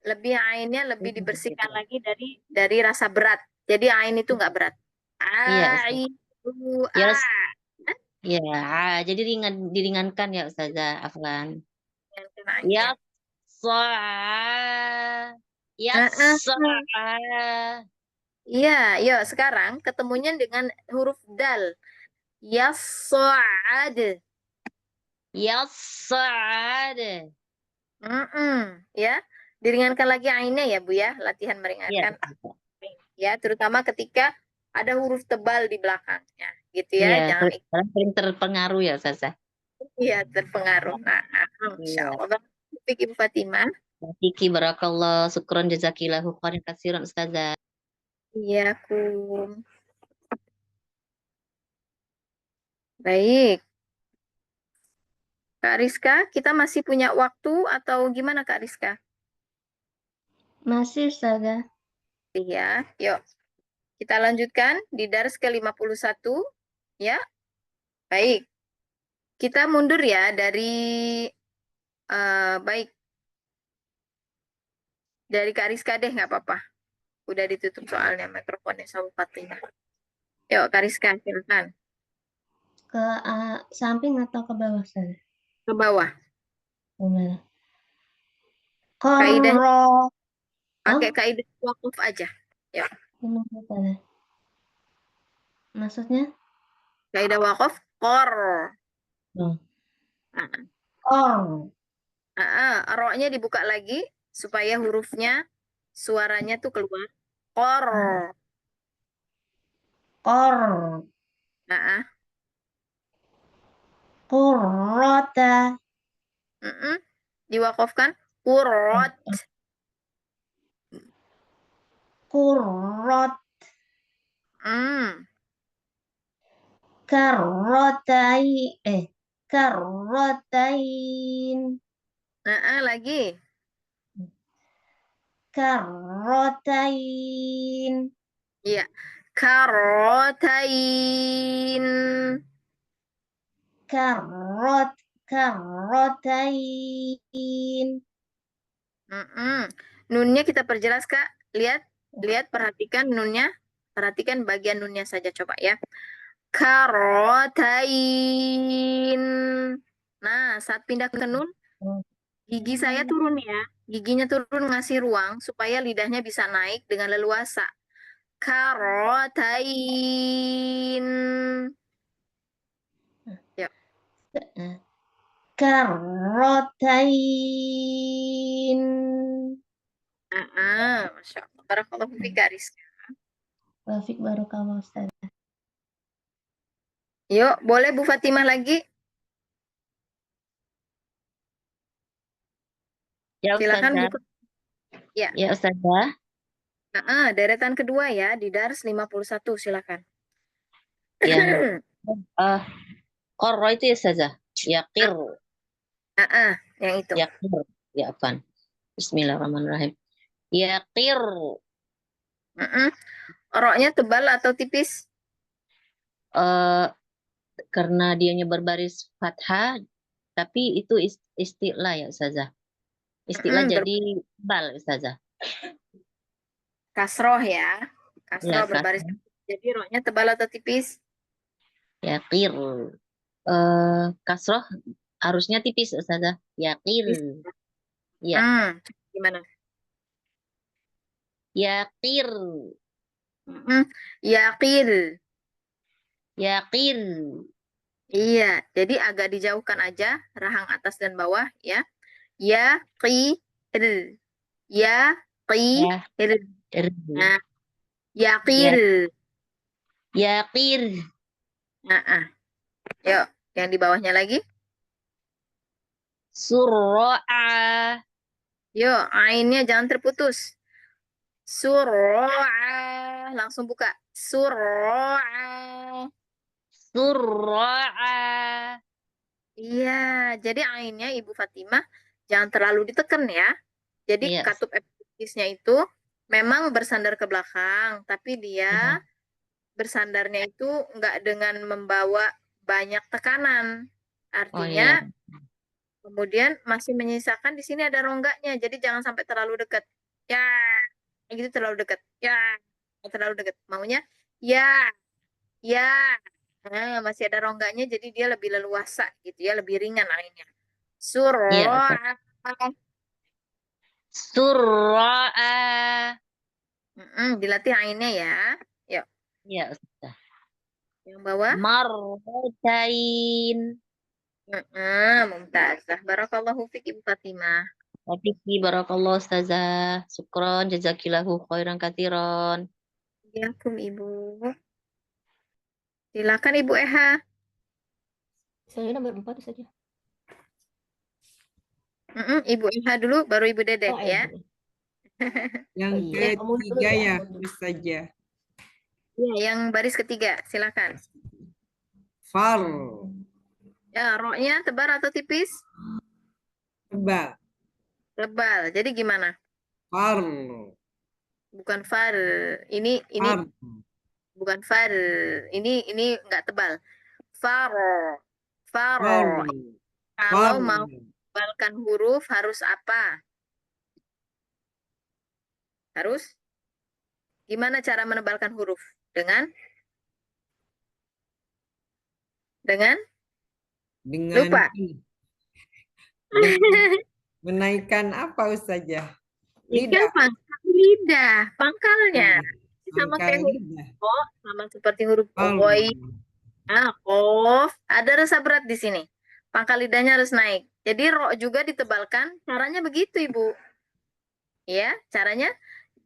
Speaker 1: Lebih ainnya lebih dibersihkan lagi dari rasa berat. Jadi ain itu nggak berat.
Speaker 8: Jadi diringankan ya Ustazah Afwan. Yas'a. Yas'a.
Speaker 1: Iya, yuk sekarang ketemunya dengan huruf dal. Yas'ad.
Speaker 8: Yas'ad.
Speaker 1: Ya, diringankan lagi ainnya ya Bu ya, latihan meringankan. Ya, terutama ketika ada huruf tebal di belakangnya, gitu ya. Jangan
Speaker 8: sering terpengaruh ya Ustazah.
Speaker 1: Iya, terpengaruh. Insya Allah. Ibu Fatimah.
Speaker 8: Fiki barakallah, syukron jazakillahu khairan katsiran Ustazah.
Speaker 1: Iya, kum. Baik. Kak Rizka, kita masih punya waktu atau gimana Kak Rizka?
Speaker 4: Masih Ustazah.
Speaker 1: Iya, yuk. Kita lanjutkan di dars ke-51. Ya, baik. Kita mundur ya dari, baik. Dari Kak Rizka deh, nggak apa-apa. Udah ditutup soalnya mikrofonnya sama Fatimah. Yuk, Kak Rizka, silakan.
Speaker 4: Ke samping atau ke bawah Ustazah?
Speaker 1: Ke bawah.
Speaker 4: Gimana?
Speaker 1: Kaidahnya
Speaker 4: Korro.
Speaker 1: pakai kaidah wakuf aja. Yuk.
Speaker 4: Gimana Ustazah? Maksudnya?
Speaker 1: Kaidah wakuf, kor.
Speaker 4: Oh.
Speaker 1: Nah,
Speaker 4: Kor.
Speaker 1: roknya dibuka lagi supaya hurufnya, suaranya tuh keluar. Kor.
Speaker 4: Kor.
Speaker 1: Nah,
Speaker 4: Kurrota.
Speaker 1: Diwakafkan kurot.
Speaker 4: Kurrot.
Speaker 1: Hmm.
Speaker 4: Karrotai. Karrotain.
Speaker 1: Lagi.
Speaker 4: Karrotain.
Speaker 1: Iya. Karotain.
Speaker 4: Karrotain.
Speaker 1: Nunnya kita perjelas, Kak. Lihat, perhatikan nunnya. Perhatikan bagian nunnya saja coba ya. Karotain. Nah, saat pindah ke nun, gigi saya turun ya. Giginya turun ngasih ruang supaya lidahnya bisa naik dengan leluasa. Karotain. Yuk.
Speaker 4: Karrotain.
Speaker 1: Masya Allah. Barakallahu fika, Rizka.
Speaker 4: Wafik barakallah Ustaz.
Speaker 1: Yuk, boleh Bu Fatimah lagi?
Speaker 8: Ya
Speaker 1: Silakan
Speaker 8: Ustazah.
Speaker 1: buka. Ya.
Speaker 8: Ya Ustazah.
Speaker 1: Deretan kedua ya di dars 51, silakan.
Speaker 8: Yang korro itu ya Ustazah. Yakir.
Speaker 1: Yang itu.
Speaker 8: Yakir. Ya apaan? Bismillahirrahmanirrahim. Yakir.
Speaker 1: Roknya tebal atau tipis?
Speaker 8: Karena dianya berbaris fathah, tapi itu istilah ya Ustazah. Istilah jadi tebal Ustazah.
Speaker 1: Kasroh ya. Kasroh
Speaker 8: Ya,
Speaker 1: berbaris. Jadi roknya tebal atau tipis?
Speaker 8: Yakir. Kasroh harusnya tipis Ustazah. Yakir. Ya.
Speaker 1: Gimana?
Speaker 8: Yakir.
Speaker 1: Yakil.
Speaker 8: Yakir.
Speaker 1: Iya, jadi agak dijauhkan aja rahang atas dan bawah ya. Yaqil. Yaqil. Nah, yaqil.
Speaker 8: Yakir.
Speaker 1: Yuk, yang di bawahnya lagi.
Speaker 8: Surro'a.
Speaker 1: Yuk, ainnya jangan terputus. Surro'a. Langsung buka. Surro'a.
Speaker 8: Surro'a.
Speaker 1: Iya, jadi ainnya Ibu Fatimah jangan terlalu ditekan ya. Jadi katup epifitisnya itu memang bersandar ke belakang, tapi dia bersandarnya itu enggak dengan membawa banyak tekanan. Artinya kemudian masih menyisakan di sini ada rongganya, jadi jangan sampai terlalu dekat. Ya, gitu terlalu dekat. Ya, terlalu dekat. Maunya ya, ya. Nah, masih ada rongganya, jadi dia lebih leluasa gitu ya, lebih ringan ainnya. Surro'a.
Speaker 8: Surro'a.
Speaker 1: Dilatih ainnya ya. Yuk.
Speaker 8: Ya Ustazah.
Speaker 1: Yang bawah.
Speaker 8: Marrotain.
Speaker 1: Mumtazah. Barakallahu fiik Ibu Fatimah.
Speaker 8: Wafiki barakallah Ustazah. Syukron jazakillahu khairan katsiran.
Speaker 1: Yakum Ibu. Silakan Ibu Eha.
Speaker 5: Saya nomor 4 saja.
Speaker 1: Ibu Iha dulu, baru Ibu Dedeh
Speaker 5: Oh,
Speaker 1: ya.
Speaker 5: Ibu.
Speaker 7: Yang
Speaker 5: Oh iya, kamu dulu
Speaker 7: ketiga
Speaker 5: ya.
Speaker 7: ya,
Speaker 5: kamu dulu.
Speaker 7: saja.
Speaker 1: Ya, yang baris ketiga, silakan.
Speaker 7: Far,
Speaker 1: Ya, roknya tebal atau tipis?
Speaker 7: tebal.
Speaker 1: Tebal. Jadi gimana?
Speaker 7: Far,
Speaker 1: Bukan far. Ini
Speaker 7: far,
Speaker 1: bukan far. Ini enggak tebal. Far. Far.
Speaker 7: far,
Speaker 1: Kalau
Speaker 7: far.
Speaker 1: mau tebalkan huruf harus apa? Harus gimana cara menebalkan huruf? Dengan
Speaker 7: Dengan
Speaker 1: lupa.
Speaker 7: dengan menaikkan apa Ustazah?
Speaker 1: Ikan
Speaker 7: Lidah.
Speaker 1: pangkal lidah, pangkalnya. Sama
Speaker 7: Pangkal
Speaker 1: kayak huruf
Speaker 7: lidah.
Speaker 1: o, sama seperti huruf
Speaker 7: Far,
Speaker 1: oi, kof. Ada rasa berat di sini. Pangkal lidahnya harus naik. Jadi ro juga ditebalkan. Caranya begitu, Ibu. Ya, caranya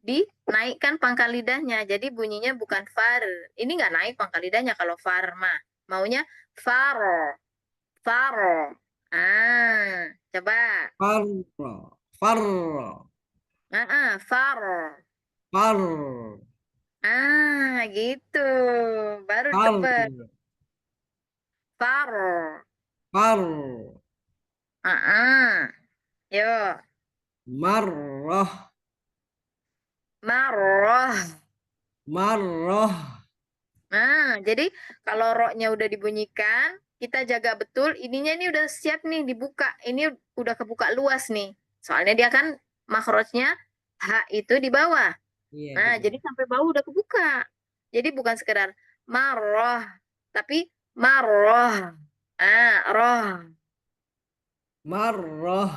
Speaker 1: dinaikkan pangkal lidahnya. Jadi bunyinya bukan far. Ini nggak naik pangkal lidahnya kalau far mah. Maunya faro. Faro. Coba.
Speaker 7: far, far,
Speaker 1: Faro.
Speaker 7: far,
Speaker 1: Gitu. Baru
Speaker 7: far,
Speaker 1: tebal. Faro.
Speaker 7: far,
Speaker 1: Yuk.
Speaker 7: marrah,
Speaker 1: Marroh.
Speaker 7: marrah.
Speaker 1: Jadi kalau roknya udah dibunyikan, kita jaga betul. Ininya ini udah siap nih dibuka. Ini udah kebuka luas nih. Soalnya dia kan makhrajnya H itu di bawah.
Speaker 7: Iya,
Speaker 1: Nah,
Speaker 7: di
Speaker 1: jadi sampai bawah udah kebuka. Jadi bukan sekedar marroh, tapi marroh. Roh.
Speaker 7: marrah.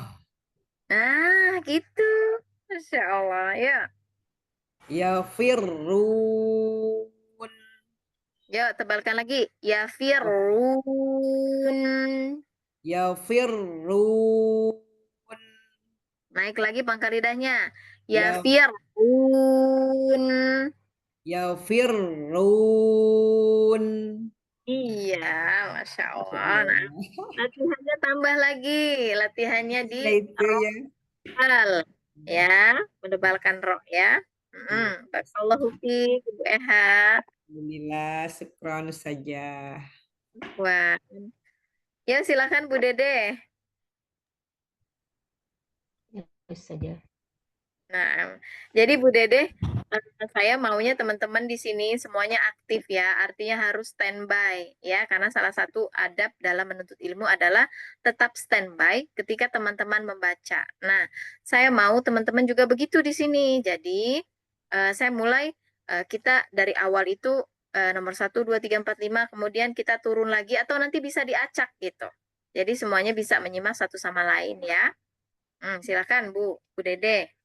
Speaker 1: Gitu. Masya Allah, ya.
Speaker 7: Yafirrun,
Speaker 1: Yuk, tebalkan lagi. Ya firun.
Speaker 7: yafirrun,
Speaker 1: Naik lagi pangkal lidahnya. Ya
Speaker 7: ya
Speaker 1: firun.
Speaker 7: yafirrun.
Speaker 1: Iya, Masya Allah. Nah,
Speaker 7: Allah.
Speaker 1: latihannya tambah lagi. Latihannya di
Speaker 7: Ya itu ya.
Speaker 1: rokal. Ya, mendebalkan rok ya.
Speaker 7: Iya.
Speaker 1: Barakallahu fiik, Ibu Eha.
Speaker 7: Alhamdulillah, syukron saja.
Speaker 1: Wah. Ya, silakan Bu Dede.
Speaker 5: Ya, saja.
Speaker 1: Nah, jadi Bu Dede, saya maunya teman-teman di sini semuanya aktif ya, artinya harus standby ya, karena salah satu adab dalam menuntut ilmu adalah tetap standby ketika teman-teman membaca. Nah, saya mau teman-teman juga begitu di sini. Jadi, saya mulai kita dari awal itu nomor 1, 2, 3, 4, 5, kemudian kita turun lagi atau nanti bisa diacak gitu. Jadi semuanya bisa menyimak satu sama lain ya. Silakan Bu Dede.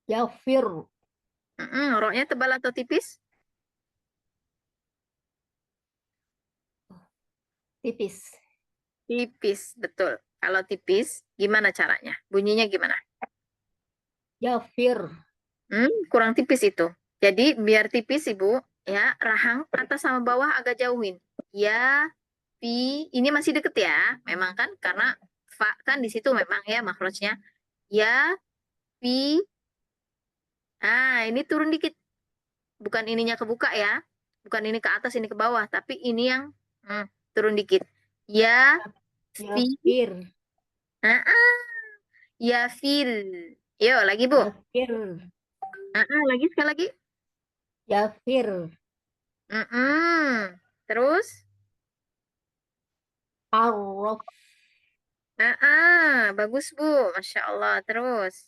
Speaker 5: Yafir.
Speaker 1: Roknya tebal atau tipis?
Speaker 5: Tipis.
Speaker 1: Tipis, betul. Kalau tipis, gimana caranya? Bunyinya gimana?
Speaker 5: Yafir.
Speaker 1: Kurang tipis itu. Jadi biar tipis Ibu, ya rahang atas sama bawah agak jauhin. Ya, pi, ini masih deket ya, memang kan karena fa kan di situ memang ya makhrajnya. Ya, pi. Ini turun dikit. Bukan ininya kebuka ya. Bukan ini ke atas, ini ke bawah, tapi ini yang turun dikit. Ya, pi.
Speaker 5: Yafir.
Speaker 1: Ya fil. Yuk, lagi Bu.
Speaker 5: Yafir.
Speaker 1: Lagi sekali lagi.
Speaker 5: Yafir.
Speaker 1: Terus?
Speaker 5: Arraf.
Speaker 1: Bagus Bu. Masya Allah. Terus?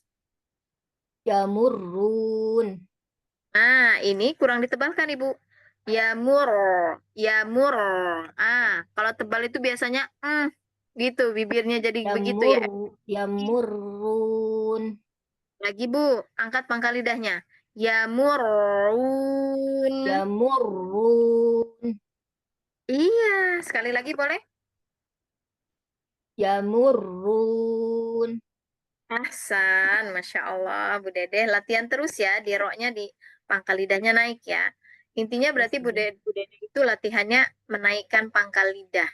Speaker 5: Yamurrun.
Speaker 1: Ini kurang ditebalkan Ibu. Yamur. Yamur. Kalau tebal itu biasanya gitu, bibirnya jadi begitu ya.
Speaker 5: Yamurrun.
Speaker 1: Lagi Bu, angkat pangkal lidahnya. Yamurun.
Speaker 5: Yamurrun.
Speaker 1: Iya, sekali lagi boleh?
Speaker 5: Yamurrun.
Speaker 1: Ahsan, Masya Allah, Bu Dede. Latihan terus ya, di roknya, di pangkal lidahnya naik ya. Intinya berarti Bu Dede itu latihannya menaikkan pangkal lidah.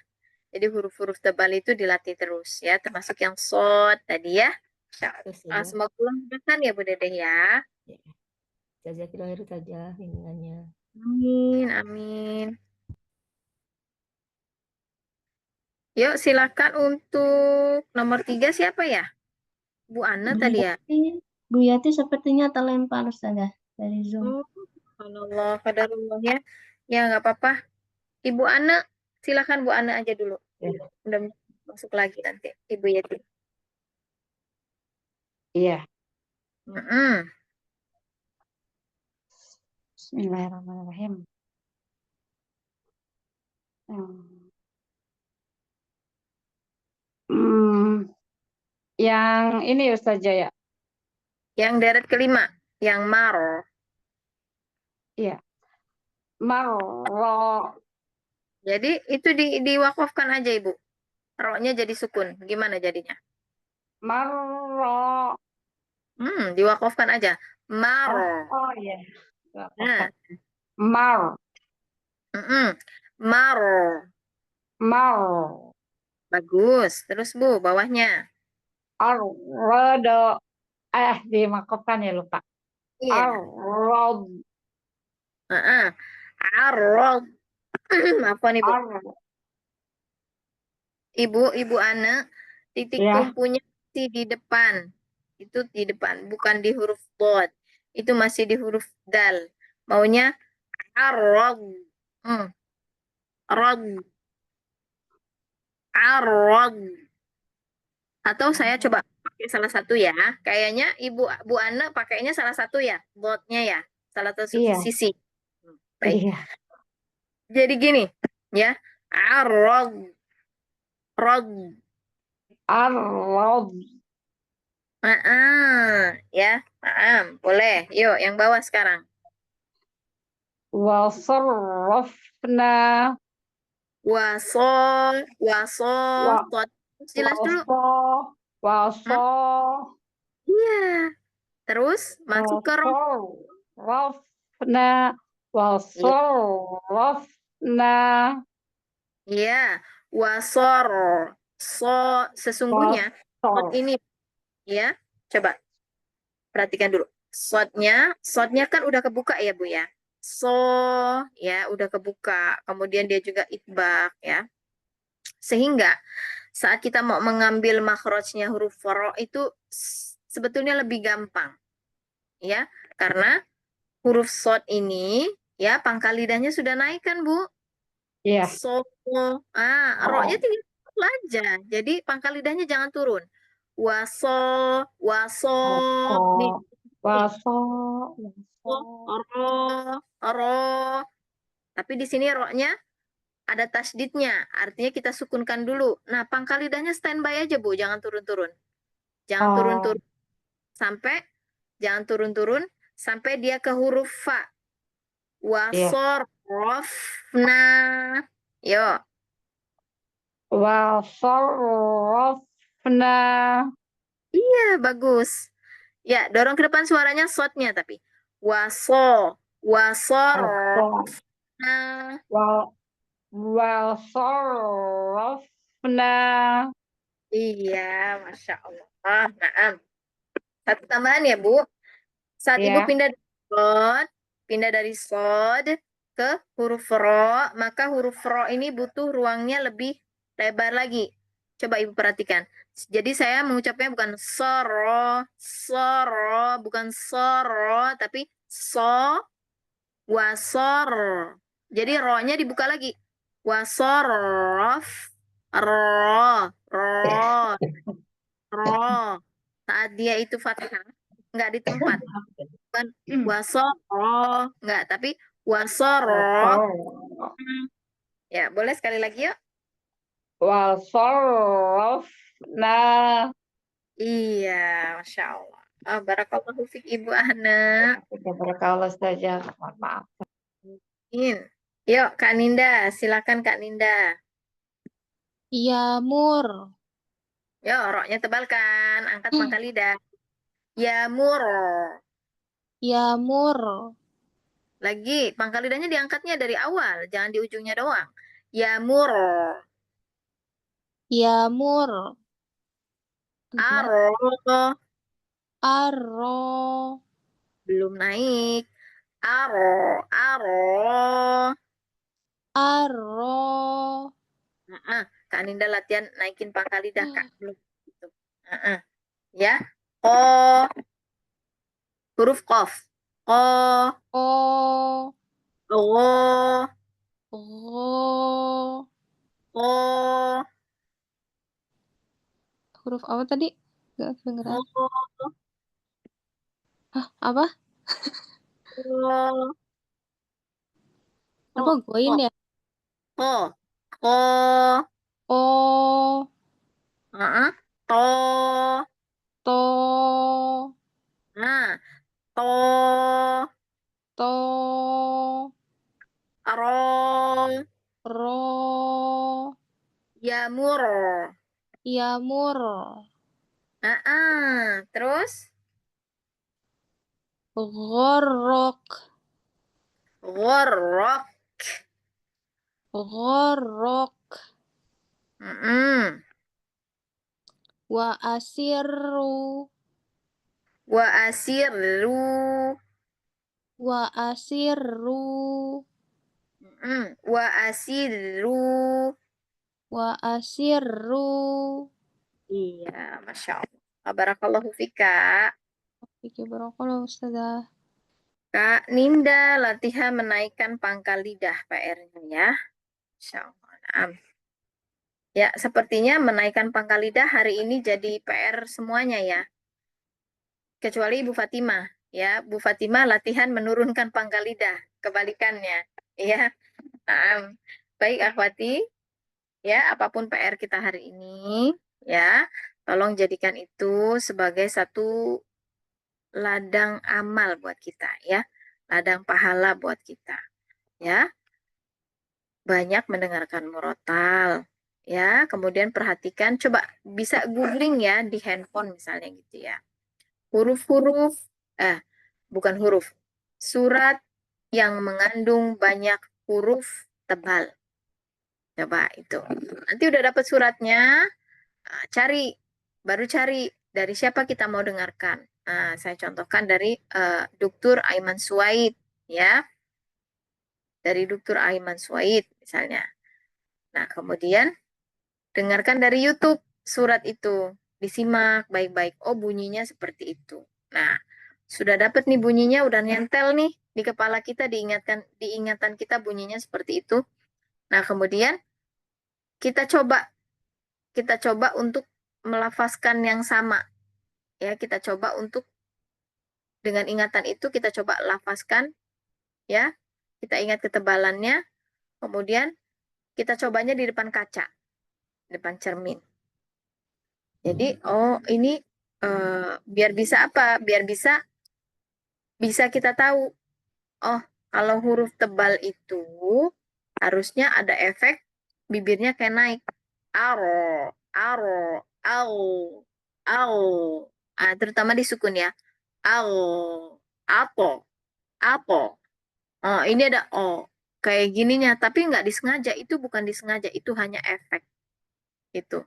Speaker 1: Jadi huruf-huruf tebal itu dilatih terus ya, termasuk yang shod tadi ya.
Speaker 5: Terus saja.
Speaker 1: Semoga mudahkan ya Bu Dedeh ya.
Speaker 5: Ya. Jazakillah khairan saja bimbingannya.
Speaker 1: Amin, amin. Yuk silakan untuk nomor 3 siapa ya? Bu Ana tadi ya?
Speaker 4: Bu Yati sepertinya terlempar Ustazah dari Zoom.
Speaker 1: Oh, subhanallah, qadarullah ya. Ya nggak apa-apa. Ibu Ana, silakan Bu Ana aja dulu.
Speaker 2: Ya.
Speaker 1: Udah masuk lagi nanti Ibu Yati.
Speaker 2: Iya.
Speaker 1: Mm-mm.
Speaker 2: Bismillahirrahmanirrahim. Yang ini Ustazah ya.
Speaker 1: Yang deret kelima, yang mar.
Speaker 2: Iya. Marro.
Speaker 1: Jadi itu diwakafkan aja Ibu. Roknya jadi sukun. Gimana jadinya?
Speaker 2: Marro.
Speaker 1: Diwakafkan aja. Mar.
Speaker 2: Oh iya.
Speaker 1: Nah,
Speaker 2: Mar.
Speaker 1: Mar.
Speaker 2: Mar.
Speaker 1: Bagus. Terus Bu, bawahnya.
Speaker 2: Arrodo. Dimakafkan ya lupa.
Speaker 1: Iya.
Speaker 2: Arrob.
Speaker 1: Arrob. Maafkan Ibu.
Speaker 2: Arrob.
Speaker 1: Ibu Ana, titik
Speaker 2: Ya.
Speaker 1: tumpunya masih di depan. Itu di depan, bukan di huruf dot. Itu masih di huruf dal. Maunya arrog. Rog. Arrog. Atau saya coba pakai salah satu ya. Kayaknya Bu Ana pakainya salah satu ya, dotnya ya. Salah satu
Speaker 2: Iya.
Speaker 1: sisi. Baik.
Speaker 2: Iya.
Speaker 1: Jadi gini, ya. Arrog. Rog.
Speaker 2: Arrob.
Speaker 1: Ya, boleh. Yuk, yang bawah sekarang.
Speaker 2: Wasarrafna.
Speaker 1: Waso, tot. Jelas dulu.
Speaker 2: Waso.
Speaker 1: Iya. Terus masuk ke ro.
Speaker 2: Wasarrafna. Wasarrafna.
Speaker 1: Iya. Wasor. Sesungguhnya. Sot ini. Ya. Coba. Perhatikan dulu. Sotnya kan udah kebuka ya Bu ya. Ya udah kebuka. Kemudian dia juga itbaq ya. Sehingga saat kita mau mengambil makhrajnya huruf ro itu sebetulnya lebih gampang. Ya, karena huruf sod ini ya pangkal lidahnya sudah naik kan, Bu?
Speaker 2: Iya.
Speaker 1: Ro-nya tinggal aja. Jadi pangkal lidahnya jangan turun. Waso, nih.
Speaker 2: Waso.
Speaker 1: Ro. Tapi di sini ro-nya ada tasdidnya, artinya kita sukunkan dulu. Nah, pangkal lidahnya standby aja, Bu, jangan turun-turun. Jangan turun-turun sampai dia ke huruf fa. Wasorrofna. Yo.
Speaker 2: Wasorrofna.
Speaker 1: Iya, bagus. Ya, dorong ke depan suaranya shotnya tapi. Wasorrofna.
Speaker 2: Wasorrofna.
Speaker 1: Iya, Masya Allah. Naam. Satu tambahan ya, Bu. Saat Ibu
Speaker 2: Ya.
Speaker 1: pindah dari sod ke huruf ro, maka huruf ro ini butuh ruangnya lebih lebar lagi. Coba Ibu perhatikan. Jadi saya mengucapnya bukan soro, bukan soro, tapi wasor. Jadi ro-nya dibuka lagi. Wasorof, ro. Saat dia itu fathah, nggak di tempat. Bukan wasoro, nggak, tapi wasoro. Ya, boleh sekali lagi yuk.
Speaker 2: Wasorrofna.
Speaker 1: Iya, Masya Allah. Barakallahu fiik Ibu Ana.
Speaker 2: Barakallah saja. Mohon maaf.
Speaker 1: Yuk, Kak Ninda. Silakan Kak Ninda.
Speaker 6: Yamur.
Speaker 1: Yuk, roknya tebalkan. Angkat pangkal lidah. Yamur.
Speaker 6: Yamur.
Speaker 1: Lagi, pangkal lidahnya diangkatnya dari awal. Jangan di ujungnya doang. Yamur.
Speaker 6: Yamur.
Speaker 1: Aro.
Speaker 6: Aro.
Speaker 1: Belum naik. Aro.
Speaker 6: Aro.
Speaker 1: Kak Ninda latihan naikin pangkal lidah, Kak. Belum. Gitu. Ya. Ko. Huruf kof. Ko.
Speaker 6: Ko.
Speaker 1: Lo.
Speaker 6: Ro.
Speaker 1: Ko.
Speaker 6: Huruf apa tadi? Gak kedengeran.
Speaker 1: Ko.
Speaker 6: Hah, apa?
Speaker 1: Ko.
Speaker 6: Kenapa goin ya?
Speaker 1: Ko. Ko.
Speaker 6: Oh.
Speaker 1: To.
Speaker 6: To.
Speaker 1: Nah. To.
Speaker 6: To.
Speaker 1: Ro.
Speaker 6: Ro.
Speaker 1: Yamur.
Speaker 6: Yamur.
Speaker 1: Terus?
Speaker 6: Gorok.
Speaker 1: Gorok.
Speaker 6: Gorok. Wa asiru.
Speaker 1: Wa asiru.
Speaker 6: Wa asiru.
Speaker 1: Wa asiru.
Speaker 6: Wa asiru.
Speaker 1: Iya, Masya Allah. Barakallahu fika.
Speaker 6: Oke, barakallahu Ustazah.
Speaker 1: Kak Ninda latihan menaikkan pangkal lidah PR-nya ya. Masya Allah. Naam. Ya, sepertinya menaikkan pangkal lidah hari ini jadi PR semuanya ya. Kecuali Ibu Fatimah. Ya, Bu Fatimah latihan menurunkan pangkal lidah. Kebalikannya. Ya. Naam. Baik, Akhwati. Ya, apapun PR kita hari ini, ya, tolong jadikan itu sebagai satu ladang amal buat kita, ya. Ladang pahala buat kita, ya. Banyak mendengarkan murotal, ya. Kemudian perhatikan, coba bisa googling ya di handphone misalnya gitu ya. Huruf-huruf, bukan huruf, surat yang mengandung banyak huruf tebal. Coba itu. Nanti udah dapat suratnya, baru cari dari siapa kita mau dengarkan. Nah, saya contohkan dari Dr. Aiman Suwaid, ya. Dari Dr. Aiman Suwaid misalnya. Nah, kemudian dengarkan dari YouTube surat itu. Disimak baik-baik. Oh, bunyinya seperti itu. Nah, sudah dapat nih bunyinya, udah nyentel nih di kepala kita, diingatan kita bunyinya seperti itu. Nah, kemudian kita coba untuk melafazkan yang sama. Ya, kita coba untuk dengan ingatan itu kita coba lafazkan, ya. Kita ingat ketebalannya, kemudian kita cobanya di depan kaca, depan cermin. Jadi, oh ini biar bisa apa? Biar bisa kita tahu, oh kalau huruf tebal itu harusnya ada efek bibirnya kayak naik. Aro, aro, au, au. Terutama di sukun ya. Au, apo, apo. Oh, ini ada oh kayak gininya, tapi nggak disengaja. Itu bukan disengaja, itu hanya efek. Itu.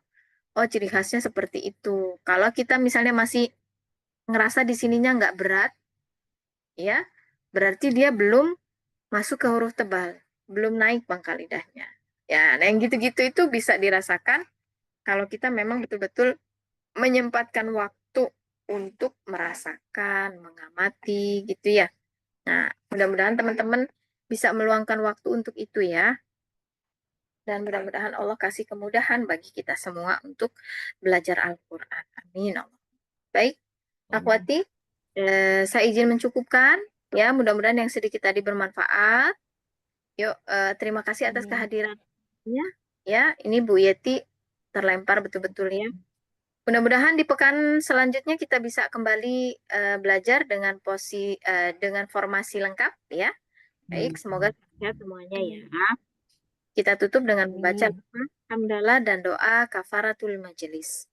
Speaker 1: Oh, ciri khasnya seperti itu. Kalau kita misalnya masih ngerasa di sininya nggak berat, ya, berarti dia belum masuk ke huruf tebal, belum naik pangkal lidahnya. Ya, nah yang gitu-gitu itu bisa dirasakan kalau kita memang betul-betul menyempatkan waktu untuk merasakan, mengamati, gitu ya. Nah, mudah-mudahan teman-teman bisa meluangkan waktu untuk itu ya. Dan mudah-mudahan Allah kasih kemudahan bagi kita semua untuk belajar Al-Quran. Amin. Baik, Akhwati, saya izin mencukupkan. Ya, mudah-mudahan yang sedikit tadi bermanfaat. Yuk, terima kasih atas kehadirannya. Ya, ini Bu Yeti terlempar betul-betul ya. Mudah-mudahan di pekan selanjutnya kita bisa kembali belajar dengan dengan formasi lengkap ya. Baik, semoga sehat semuanya ya. Kita tutup dengan membaca hamdalah dan doa kafaratul majelis.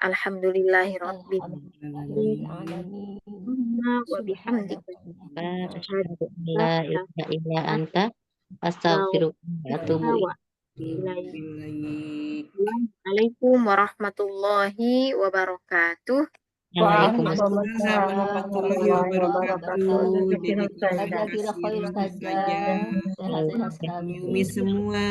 Speaker 1: Alhamdulillahirabbil alamin. Wa bihamdika
Speaker 8: Asyhadu an la ilaha illa anta astaghfiruka wa atubu ilaik.
Speaker 1: Assalamualaikum. Assalamualaikum warahmatullahi wabarakatuh.
Speaker 7: Waalaikumsalam warahmatullahi wabarakatuh.
Speaker 5: Jazakallah
Speaker 7: Jazakallah
Speaker 5: khair
Speaker 7: khairan
Speaker 5: Ustazah.
Speaker 7: Ustazah.
Speaker 5: Sehat-sehat selalu.
Speaker 7: Yumi semua.